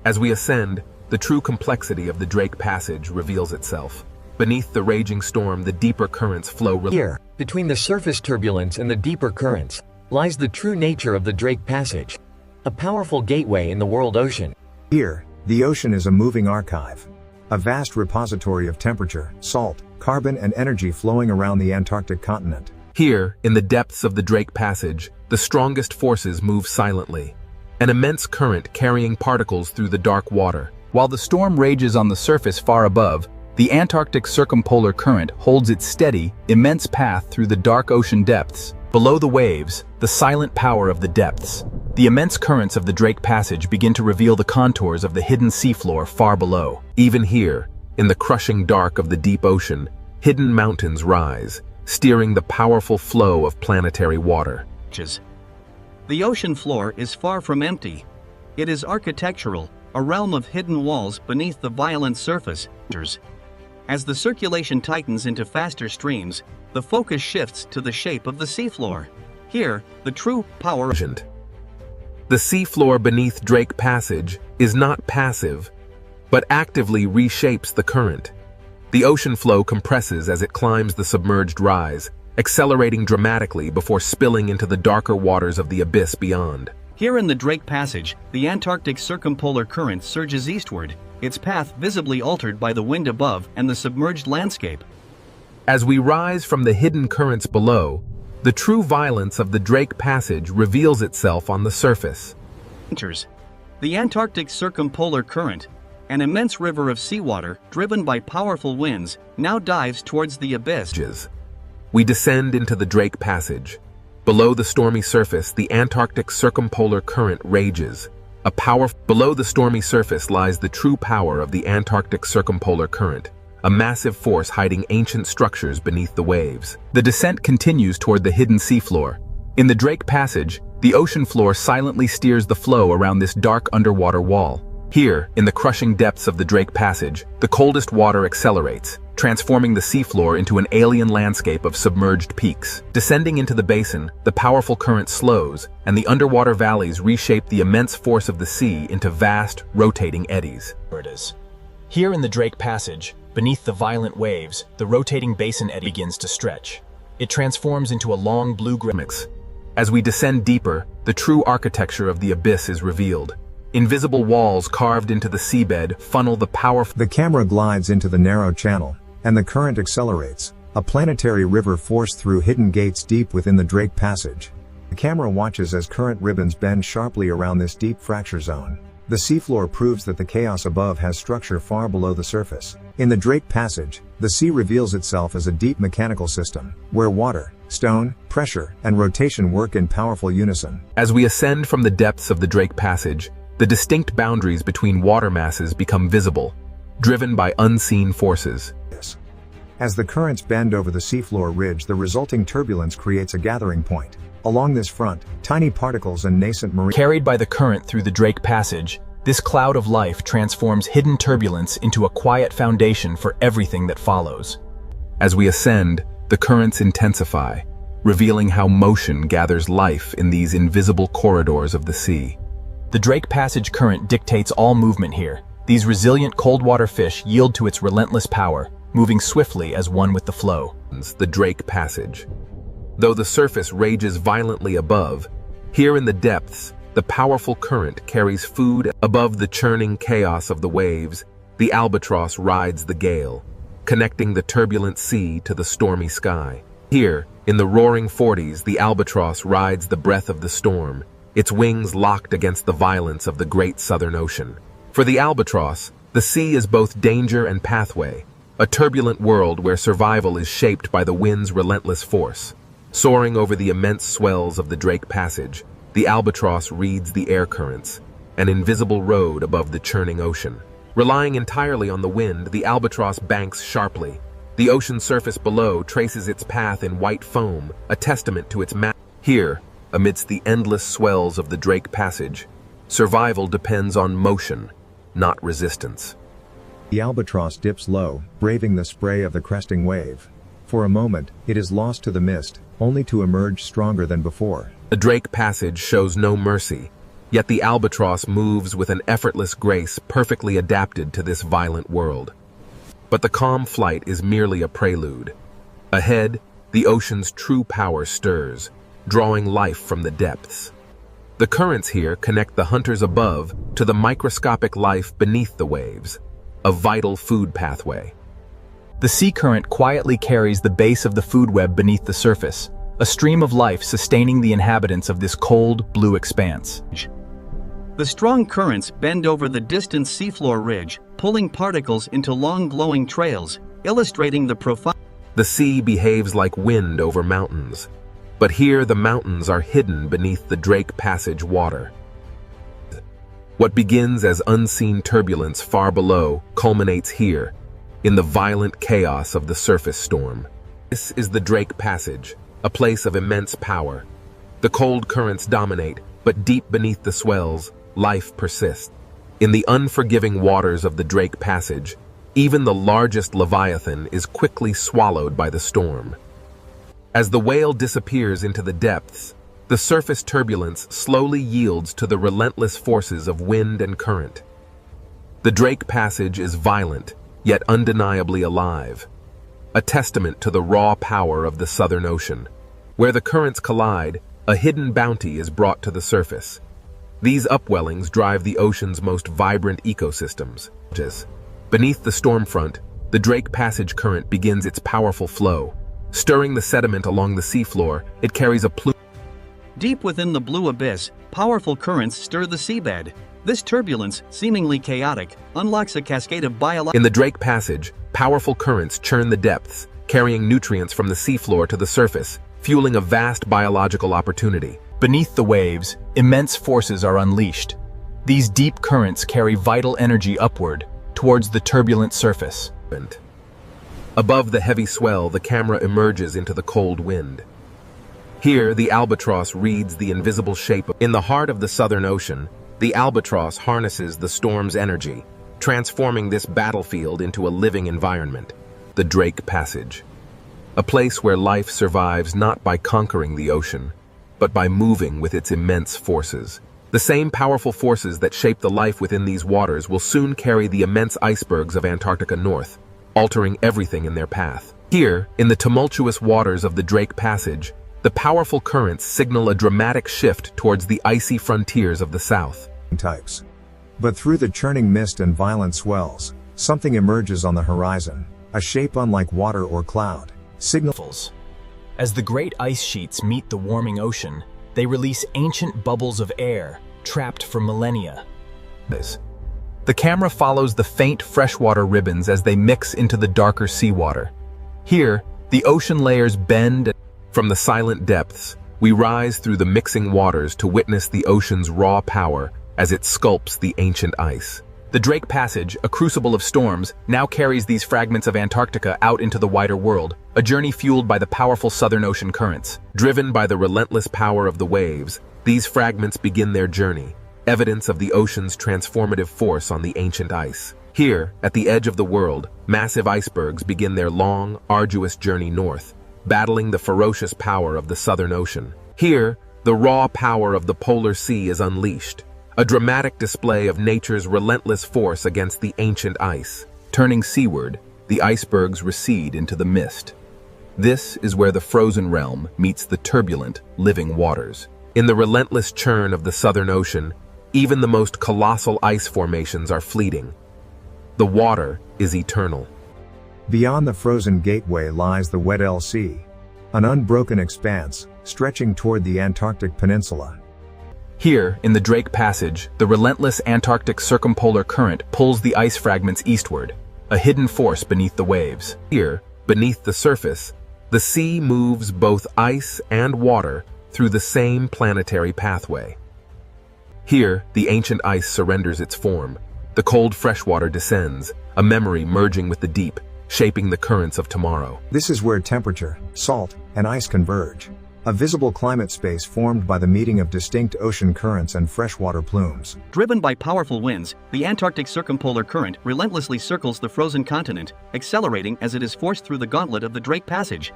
As we ascend, the true complexity of the Drake Passage reveals itself. Beneath the raging storm, the deeper currents flow. Here, between the surface turbulence and the deeper currents, lies the true nature of the Drake Passage, a powerful gateway in the world ocean. Here, the ocean is a moving archive, a vast repository of temperature, salt, carbon and energy flowing around the Antarctic continent. Here, in the depths of the Drake Passage, the strongest forces move silently, an immense current carrying particles through the dark water. While the storm rages on the surface far above, the Antarctic circumpolar current holds its steady, immense path through the dark ocean depths. Below the waves, the silent power of the depths. The immense currents of the Drake Passage begin to reveal the contours of the hidden seafloor far below. Even here, in the crushing dark of the deep ocean, hidden mountains rise, steering the powerful flow of planetary water. The ocean floor is far from empty. It is architectural, a realm of hidden walls beneath the violent surface. As the circulation tightens into faster streams, the focus shifts to the shape of the seafloor. Here, the true power. The seafloor beneath Drake Passage is not passive, but actively reshapes the current. The ocean flow compresses as it climbs the submerged rise, accelerating dramatically before spilling into the darker waters of the abyss beyond. Here in the Drake Passage, the Antarctic circumpolar current surges eastward, its path visibly altered by the wind above and the submerged landscape. As we rise from the hidden currents below, the true violence of the Drake Passage reveals itself on the surface. The Antarctic circumpolar current, an immense river of seawater driven by powerful winds, now dives towards the abyss. We descend into the Drake Passage. Below the stormy surface, the Antarctic circumpolar current rages. Below the stormy surface lies the true power of the Antarctic circumpolar current, a massive force hiding ancient structures beneath the waves. The descent continues toward the hidden seafloor. In the Drake Passage, the ocean floor silently steers the flow around this dark underwater wall. Here, in the crushing depths of the Drake Passage, the coldest water accelerates, transforming the seafloor into an alien landscape of submerged peaks. Descending into the basin, the powerful current slows, and the underwater valleys reshape the immense force of the sea into vast, rotating eddies. Here in the Drake Passage, beneath the violent waves, the rotating basin eddy begins to stretch. It transforms into a long blue mix. As we descend deeper, the true architecture of the abyss is revealed. Invisible walls carved into the seabed funnel the powerful... The camera glides into the narrow channel, and the current accelerates, a planetary river forced through hidden gates deep within the Drake Passage. The camera watches as current ribbons bend sharply around this deep fracture zone. The seafloor proves that the chaos above has structure far below the surface. In the Drake Passage, the sea reveals itself as a deep mechanical system, where water, stone, pressure, and rotation work in powerful unison. As we ascend from the depths of the Drake Passage, the distinct boundaries between water masses become visible, driven by unseen forces. As the currents bend over the seafloor ridge, the resulting turbulence creates a gathering point. Along this front, tiny particles and nascent marine... Carried by the current through the Drake Passage, this cloud of life transforms hidden turbulence into a quiet foundation for everything that follows. As we ascend, the currents intensify, revealing how motion gathers life in these invisible corridors of the sea. The Drake Passage current dictates all movement here. These resilient cold-water fish yield to its relentless power, moving swiftly as one with the flow. The Drake Passage. Though the surface rages violently above, here in the depths, the powerful current carries food. Above the churning chaos of the waves, the albatross rides the gale, connecting the turbulent sea to the stormy sky. Here, in the roaring 40s, the albatross rides the breath of the storm, its wings locked against the violence of the great southern ocean. For the albatross, the sea is both danger and pathway, a turbulent world where survival is shaped by the wind's relentless force. Soaring over the immense swells of the Drake Passage, the albatross reads the air currents, an invisible road above the churning ocean. Relying entirely on the wind, the albatross banks sharply. The ocean surface below traces its path in white foam, a testament to its Here, amidst the endless swells of the Drake Passage, survival depends on motion, not resistance. The albatross dips low, braving the spray of the cresting wave. For a moment, it is lost to the mist, only to emerge stronger than before. The Drake Passage shows no mercy, yet the albatross moves with an effortless grace perfectly adapted to this violent world. But the calm flight is merely a prelude. Ahead, the ocean's true power stirs, drawing life from the depths. The currents here connect the hunters above to the microscopic life beneath the waves, a vital food pathway. The sea current quietly carries the base of the food web beneath the surface, a stream of life sustaining the inhabitants of this cold, blue expanse. The strong currents bend over the distant seafloor ridge, pulling particles into long glowing trails, illustrating the profound... The sea behaves like wind over mountains, but here the mountains are hidden beneath the Drake Passage water. What begins as unseen turbulence far below culminates here, in the violent chaos of the surface storm. This is the Drake Passage, a place of immense power. The cold currents dominate, but deep beneath the swells, life persists. In the unforgiving waters of the Drake Passage, even the largest leviathan is quickly swallowed by the storm. As the whale disappears into the depths, the surface turbulence slowly yields to the relentless forces of wind and current. The Drake Passage is violent, yet undeniably alive. A testament to the raw power of the Southern Ocean. Where the currents collide, a hidden bounty is brought to the surface. These upwellings drive the ocean's most vibrant ecosystems. Beneath the storm front, the Drake Passage current begins its powerful flow. Stirring the sediment along the seafloor, it carries a plume. Deep within the blue abyss, powerful currents stir the seabed. This turbulence, seemingly chaotic, unlocks a cascade of biological. In the Drake Passage, powerful currents churn the depths, carrying nutrients from the seafloor to the surface, fueling a vast biological opportunity. Beneath the waves, immense forces are unleashed. These deep currents carry vital energy upward, towards the turbulent surface. Above the heavy swell, the camera emerges into the cold wind. Here, the albatross reads the invisible shape. In the heart of the Southern Ocean, the albatross harnesses the storm's energy, transforming this battlefield into a living environment. The Drake Passage. A place where life survives not by conquering the ocean, but by moving with its immense forces. The same powerful forces that shape the life within these waters will soon carry the immense icebergs of Antarctica north, altering everything in their path. Here, in the tumultuous waters of the Drake Passage, the powerful currents signal a dramatic shift towards the icy frontiers of the south. Types. But through the churning mist and violent swells, something emerges on the horizon, a shape unlike water or cloud. Signals. As the great ice sheets meet the warming ocean, they release ancient bubbles of air, trapped for millennia. The camera follows the faint freshwater ribbons as they mix into the darker seawater. Here, the ocean layers bend. From the silent depths, we rise through the mixing waters to witness the ocean's raw power as it sculpts the ancient ice. The Drake Passage, a crucible of storms, now carries these fragments of Antarctica out into the wider world, a journey fueled by the powerful Southern Ocean currents. Driven by the relentless power of the waves, these fragments begin their journey, evidence of the ocean's transformative force on the ancient ice. Here, at the edge of the world, massive icebergs begin their long, arduous journey north, battling the ferocious power of the Southern Ocean. Here, the raw power of the polar sea is unleashed, a dramatic display of nature's relentless force against the ancient ice. Turning seaward, the icebergs recede into the mist. This is where the frozen realm meets the turbulent, living waters. In the relentless churn of the Southern Ocean, even the most colossal ice formations are fleeting. The water is eternal. Beyond the frozen gateway lies the Weddell Sea, an unbroken expanse, stretching toward the Antarctic Peninsula. Here, in the Drake Passage, the relentless Antarctic circumpolar current pulls the ice fragments eastward, a hidden force beneath the waves. Here, beneath the surface, the sea moves both ice and water through the same planetary pathway. Here, the ancient ice surrenders its form. The cold freshwater descends, a memory merging with the deep, shaping the currents of tomorrow. This is where temperature, salt, and ice converge. A visible climate space formed by the meeting of distinct ocean currents and freshwater plumes. Driven by powerful winds, the Antarctic circumpolar current relentlessly circles the frozen continent, accelerating as it is forced through the gauntlet of the Drake Passage.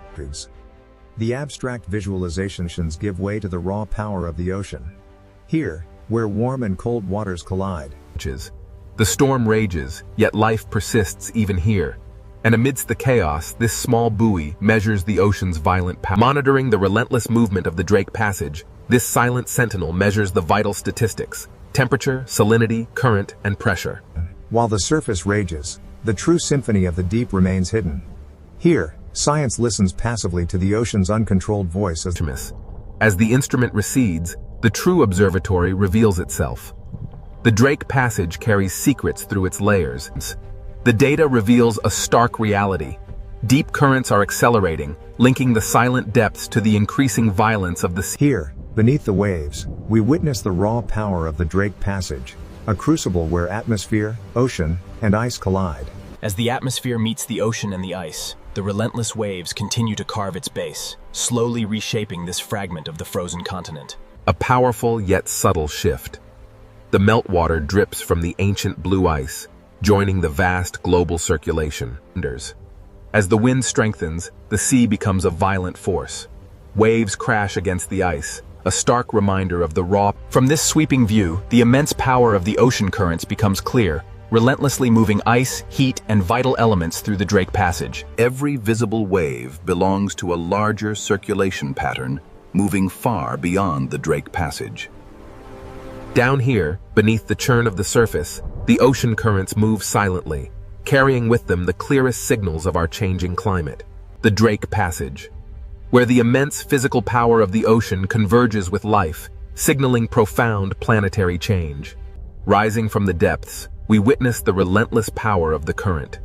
The abstract visualizations give way to the raw power of the ocean. Here, where warm and cold waters collide. The storm rages, yet life persists even here. And amidst the chaos, this small buoy measures the ocean's violent power. Monitoring the relentless movement of the Drake Passage, this silent sentinel measures the vital statistics: temperature, salinity, current, and pressure. While the surface rages, the true symphony of the deep remains hidden. Here, science listens passively to the ocean's uncontrolled voice as the instrument recedes, the true observatory reveals itself. The Drake Passage carries secrets through its layers. The data reveals a stark reality. Deep currents are accelerating, linking the silent depths to the increasing violence of the sea. Here, beneath the waves, we witness the raw power of the Drake Passage, a crucible where atmosphere, ocean, and ice collide. As the atmosphere meets the ocean and the ice, the relentless waves continue to carve its base, slowly reshaping this fragment of the frozen continent. A powerful yet subtle shift. The meltwater drips from the ancient blue ice, joining the vast global circulation. As the wind strengthens, the sea becomes a violent force. Waves crash against the ice, a stark reminder of the raw. From this sweeping view, the immense power of the ocean currents becomes clear. relentlessly moving ice, heat, and vital elements through the Drake Passage. Every visible wave belongs to a larger circulation pattern moving far beyond the Drake Passage. Down here, beneath the churn of the surface, the ocean currents move silently, carrying with them the clearest signals of our changing climate. The Drake Passage, where the immense physical power of the ocean converges with life, signaling profound planetary change. Rising from the depths, we witness the relentless power of the current.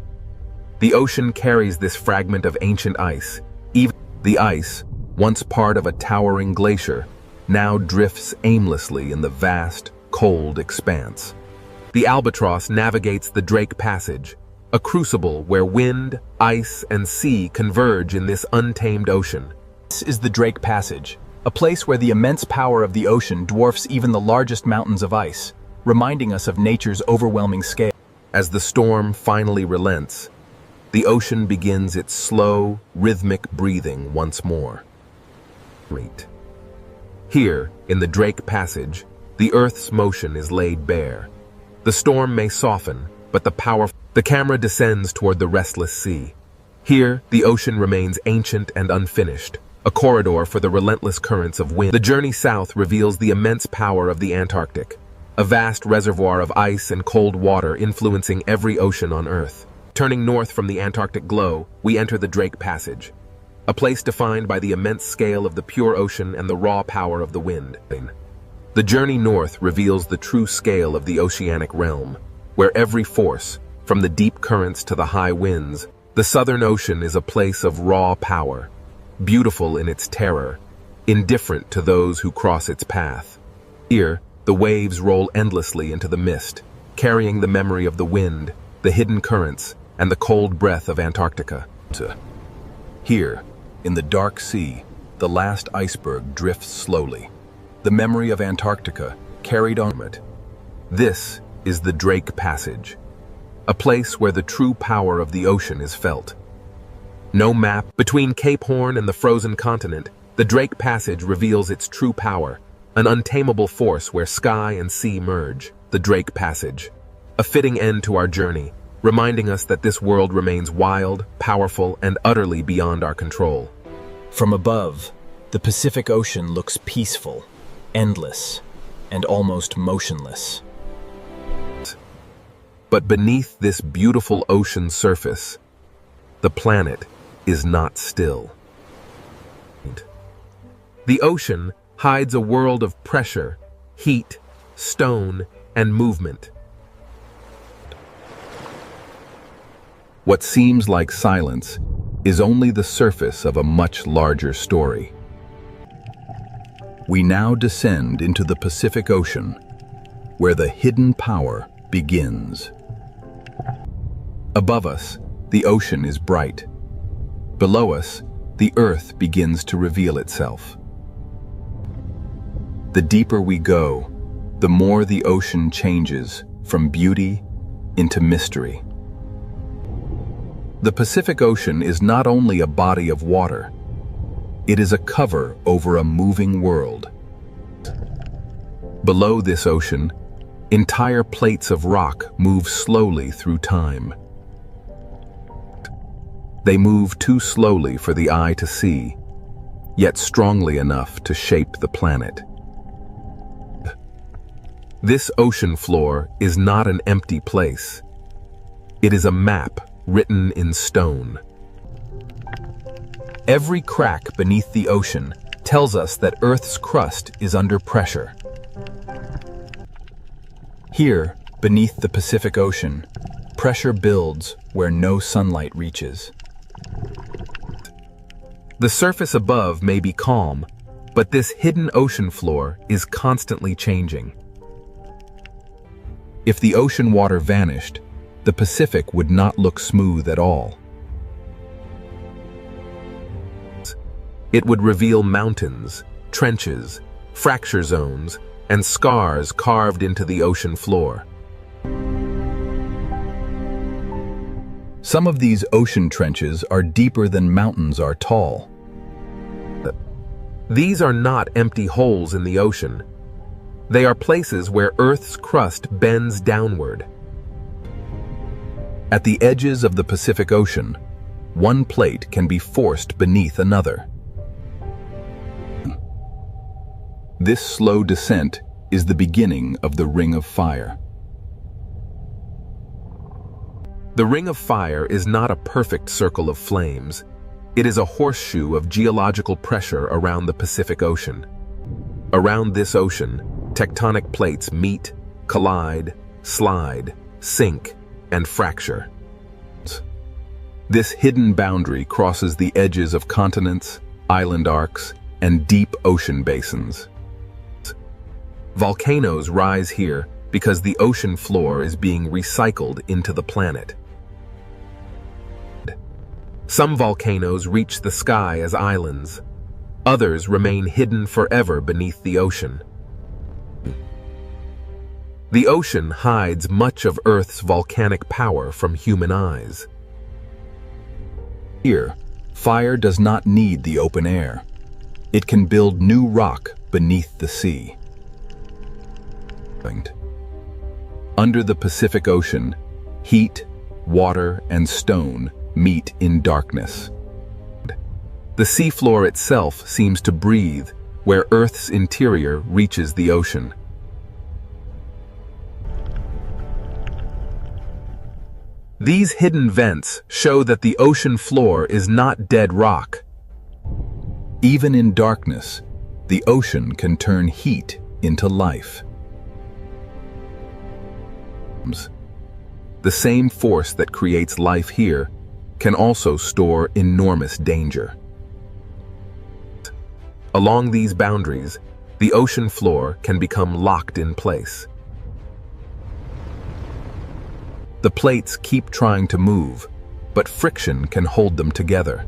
The ocean carries this fragment of ancient ice. Even the ice, once part of a towering glacier, now drifts aimlessly in the vast, cold expanse. The albatross navigates the Drake Passage, a crucible where wind, ice, and sea converge in this untamed ocean. This is the Drake Passage, a place where the immense power of the ocean dwarfs even the largest mountains of ice, reminding us of nature's overwhelming scale. As the storm finally relents, the ocean begins its slow, rhythmic breathing once more. Here, in the Drake Passage, the Earth's motion is laid bare. The storm may soften, but the camera descends toward the restless sea. Here, the ocean remains ancient and unfinished, a corridor for the relentless currents of wind. The journey south reveals the immense power of the Antarctic, a vast reservoir of ice and cold water influencing every ocean on Earth. Turning north from the Antarctic glow, we enter the Drake Passage, a place defined by the immense scale of the pure ocean and the raw power of the wind. The journey north reveals the true scale of the oceanic realm, where every force, from the deep currents to the high winds, the Southern Ocean is a place of raw power, beautiful in its terror, indifferent to those who cross its path. Here, the waves roll endlessly into the mist, carrying the memory of the wind, the hidden currents, and the cold breath of Antarctica. Here, in the dark sea, the last iceberg drifts slowly, the memory of Antarctica carried on it. This is the Drake Passage, a place where the true power of the ocean is felt. No map between Cape Horn and the frozen continent, the Drake Passage reveals its true power, an untamable force where sky and sea merge. The Drake Passage, a fitting end to our journey, reminding us that this world remains wild, powerful, and utterly beyond our control. From above, the Pacific Ocean looks peaceful, endless, and almost motionless. But beneath this beautiful ocean surface, the planet is not still. The ocean hides a world of pressure, heat, stone, and movement. What seems like silence is only the surface of a much larger story. We now descend into the Pacific Ocean, where the hidden power begins. Above us, the ocean is bright. Below us, the earth begins to reveal itself. The deeper we go, the more the ocean changes from beauty into mystery. The Pacific Ocean is not only a body of water, it is a cover over a moving world. Below this ocean, entire plates of rock move slowly through time. They move too slowly for the eye to see, yet strongly enough to shape the planet. This ocean floor is not an empty place. It is a map written in stone. Every crack beneath the ocean tells us that Earth's crust is under pressure. Here, beneath the Pacific Ocean, pressure builds where no sunlight reaches. The surface above may be calm, but this hidden ocean floor is constantly changing. If the ocean water vanished, the Pacific would not look smooth at all. It would reveal mountains, trenches, fracture zones, and scars carved into the ocean floor. Some of these ocean trenches are deeper than mountains are tall. These are not empty holes in the ocean. They are places where Earth's crust bends downward. At the edges of the Pacific Ocean, one plate can be forced beneath another. This slow descent is the beginning of the Ring of Fire. The Ring of Fire is not a perfect circle of flames. It is a horseshoe of geological pressure around the Pacific Ocean. Around this ocean, tectonic plates meet, collide, slide, sink, and fracture. This hidden boundary crosses the edges of continents, island arcs, and deep ocean basins. Volcanoes rise here because the ocean floor is being recycled into the planet. Some volcanoes reach the sky as islands. Others remain hidden forever beneath the ocean. The ocean hides much of Earth's volcanic power from human eyes. Here, fire does not need the open air. It can build new rock beneath the sea. Under the Pacific Ocean, heat, water, and stone meet in darkness. The seafloor itself seems to breathe where Earth's interior reaches the ocean. These hidden vents show that the ocean floor is not dead rock. Even in darkness, the ocean can turn heat into life. The same force that creates life here can also store enormous danger. Along these boundaries, the ocean floor can become locked in place. The plates keep trying to move, but friction can hold them together.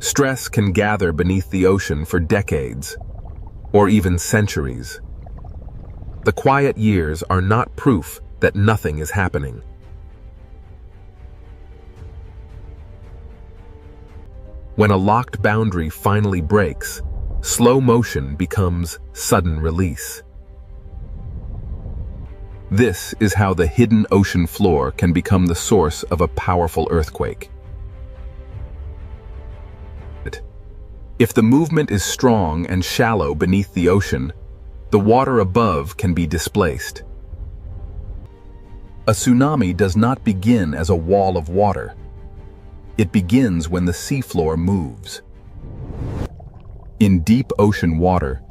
Stress can gather beneath the ocean for decades, or even centuries. The quiet years are not proof that nothing is happening. When a locked boundary finally breaks, slow motion becomes sudden release. This is how the hidden ocean floor can become the source of a powerful earthquake. If the movement is strong and shallow beneath the ocean, the water above can be displaced. A tsunami does not begin as a wall of water. It begins when the seafloor moves. In deep ocean water,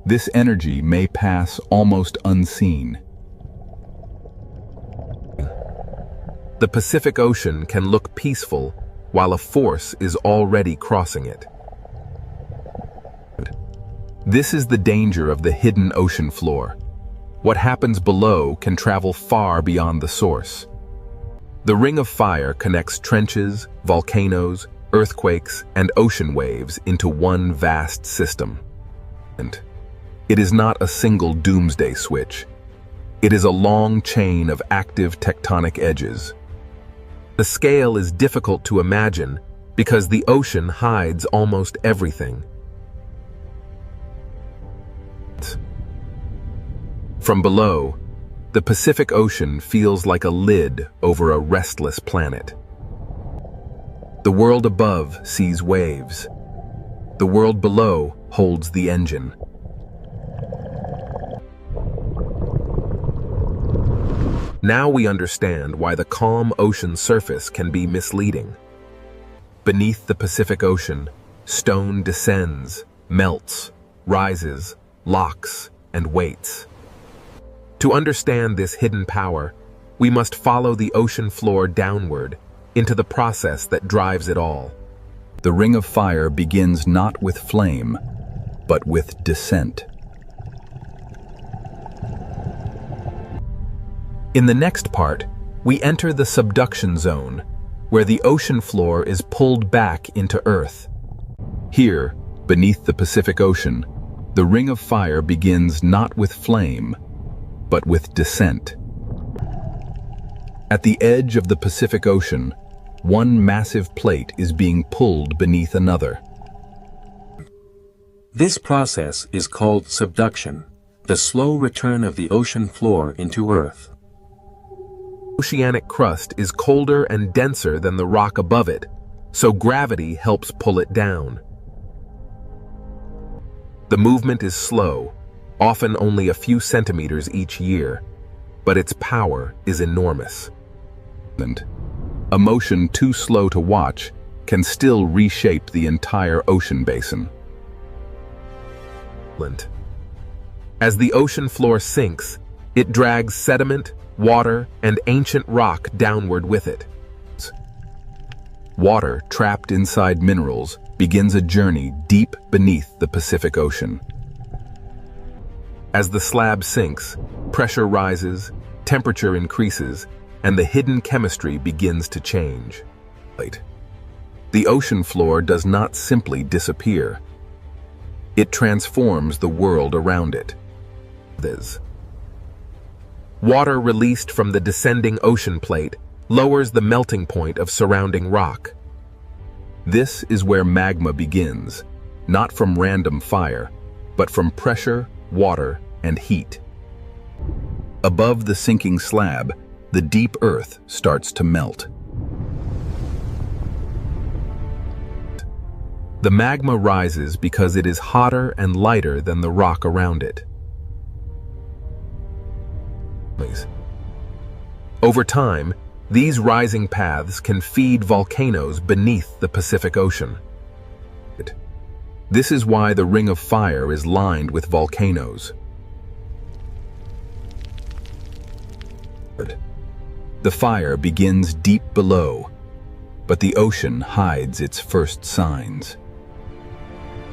this energy may pass almost unseen. The Pacific Ocean can look peaceful while a force is already crossing it. This is the danger of the hidden ocean floor. What happens below can travel far beyond the source. The Ring of Fire connects trenches, volcanoes, earthquakes, and ocean waves into one vast system. And it is not a single doomsday switch. It is a long chain of active tectonic edges. The scale is difficult to imagine because the ocean hides almost everything. From below, the Pacific Ocean feels like a lid over a restless planet. The world above sees waves. The world below holds the engine. Now we understand why the calm ocean surface can be misleading. Beneath the Pacific Ocean, stone descends, melts, rises, locks, and waits. To understand this hidden power, we must follow the ocean floor downward into the process that drives it all. The Ring of Fire begins not with flame, but with descent. In the next part, we enter the subduction zone, where the ocean floor is pulled back into Earth. Here, beneath the Pacific Ocean, the Ring of Fire begins not with flame, but with descent. At the edge of the Pacific Ocean, one massive plate is being pulled beneath another. This process is called subduction. the slow return of the ocean floor into Earth. Oceanic crust is colder and denser than the rock above it, so gravity helps pull it down. The movement is slow, often only a few centimeters each year, but its power is enormous. A motion too slow to watch can still reshape the entire ocean basin. As the ocean floor sinks, it drags sediment, water, and ancient rock downward with it. Water trapped inside minerals begins a journey deep beneath the Pacific Ocean. As the slab sinks, pressure rises, temperature increases, and the hidden chemistry begins to change. The ocean floor does not simply disappear. It transforms the world around it. Water released from the descending ocean plate lowers the melting point of surrounding rock. This is where magma begins, not from random fire, but from pressure, water, and heat. Above the sinking slab, the deep earth starts to melt. The magma rises because it is hotter and lighter than the rock around it. Over time, these rising paths can feed volcanoes beneath the Pacific Ocean. This is why the Ring of Fire is lined with volcanoes. The fire begins deep below, but the ocean hides its first signs.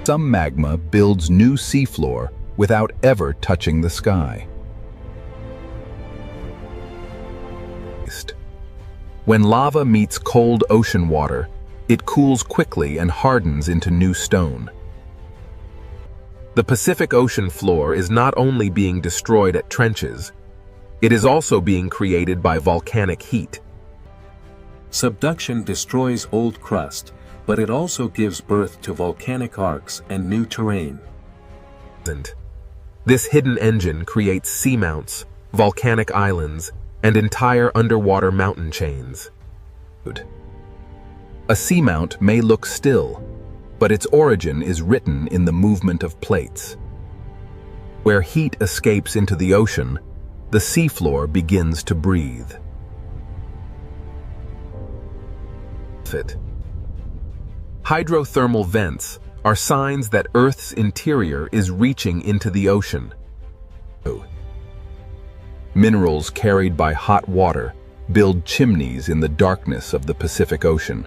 Some magma builds new seafloor without ever touching the sky. When lava meets cold ocean water, it cools quickly and hardens into new stone. The Pacific Ocean floor is not only being destroyed at trenches, it is also being created by volcanic heat. Subduction destroys old crust, but it also gives birth to volcanic arcs and new terrain. This hidden engine creates seamounts, volcanic islands, and entire underwater mountain chains. A seamount may look still, but its origin is written in the movement of plates. Where heat escapes into the ocean, the seafloor begins to breathe. Hydrothermal vents are signs that Earth's interior is reaching into the ocean. Minerals carried by hot water build chimneys in the darkness of the Pacific Ocean.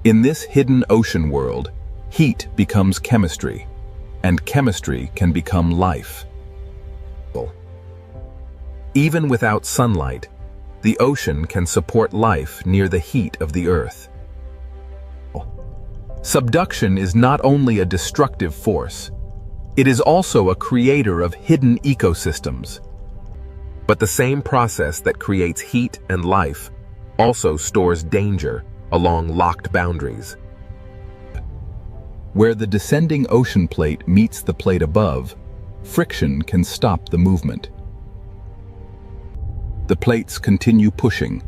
In this hidden ocean world, heat becomes chemistry, and chemistry can become life. Even without sunlight, the ocean can support life near the heat of the Earth. Subduction is not only a destructive force, it is also a creator of hidden ecosystems. But the same process that creates heat and life also stores danger along locked boundaries. Where the descending ocean plate meets the plate above, friction can stop the movement. The plates continue pushing,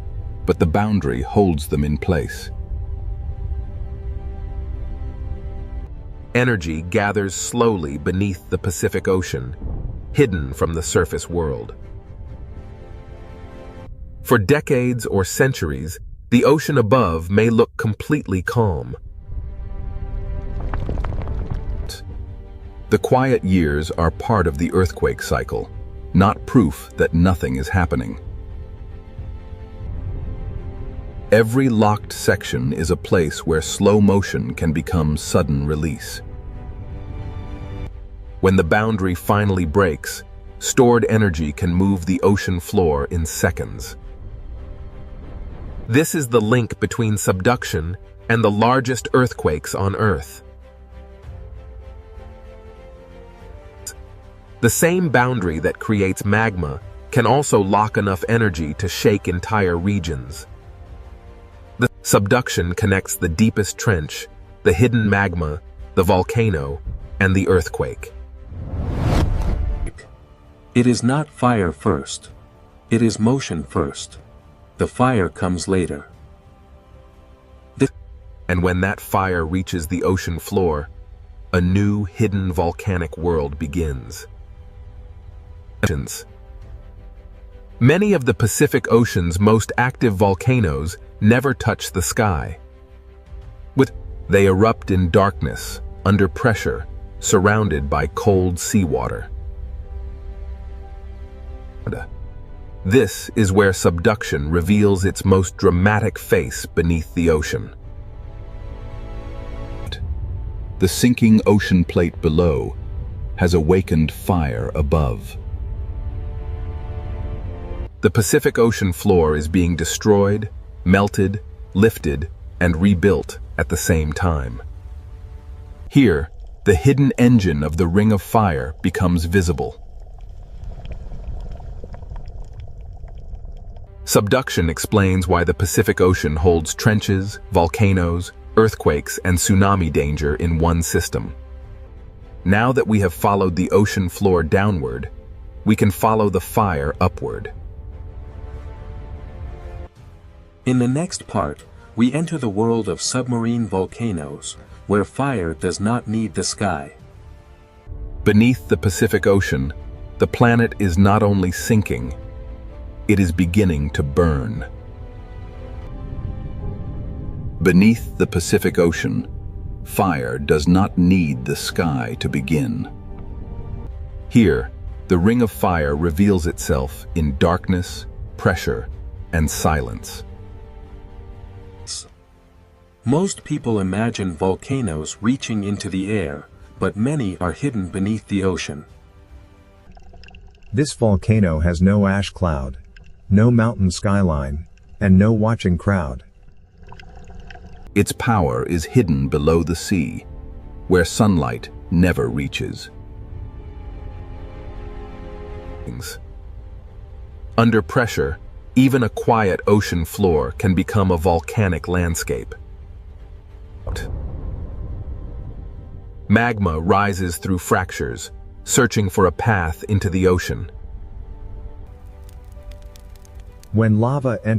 but the boundary holds them in place. Energy gathers slowly beneath the Pacific Ocean, hidden from the surface world. For decades or centuries, the ocean above may look completely calm. The quiet years are part of the earthquake cycle, not proof that nothing is happening. Every locked section is a place where slow motion can become sudden release. When the boundary finally breaks, stored energy can move the ocean floor in seconds. This is the link between subduction and the largest earthquakes on Earth. The same boundary that creates magma can also lock enough energy to shake entire regions. The subduction connects the deepest trench, the hidden magma, the volcano, and the earthquake. It is not fire first. It is motion first. The fire comes later. And when that fire reaches the ocean floor, a new hidden volcanic world begins. Many of the Pacific Ocean's most active volcanoes never touch the sky. They erupt in darkness, under pressure, surrounded by cold seawater. This is where subduction reveals its most dramatic face beneath the ocean. The sinking ocean plate below has awakened fire above. The Pacific Ocean floor is being destroyed, melted, lifted, and rebuilt at the same time. Here, the hidden engine of the Ring of Fire becomes visible. Subduction explains why the Pacific Ocean holds trenches, volcanoes, earthquakes, and tsunami danger in one system. Now that we have followed the ocean floor downward, we can follow the fire upward. In the next part, we enter the world of submarine volcanoes, where fire does not need the sky. Beneath the Pacific Ocean, the planet is not only sinking, it is beginning to burn. Beneath the Pacific Ocean, fire does not need the sky to begin. Here, the Ring of Fire reveals itself in darkness, pressure, and silence. Most people imagine volcanoes reaching into the air, but many are hidden beneath the ocean. This volcano has no ash cloud, no mountain skyline, and no watching crowd. Its power is hidden below the sea, where sunlight never reaches. Under pressure, even a quiet ocean floor can become a volcanic landscape. Magma rises through fractures, searching for a path into the ocean. When lava enters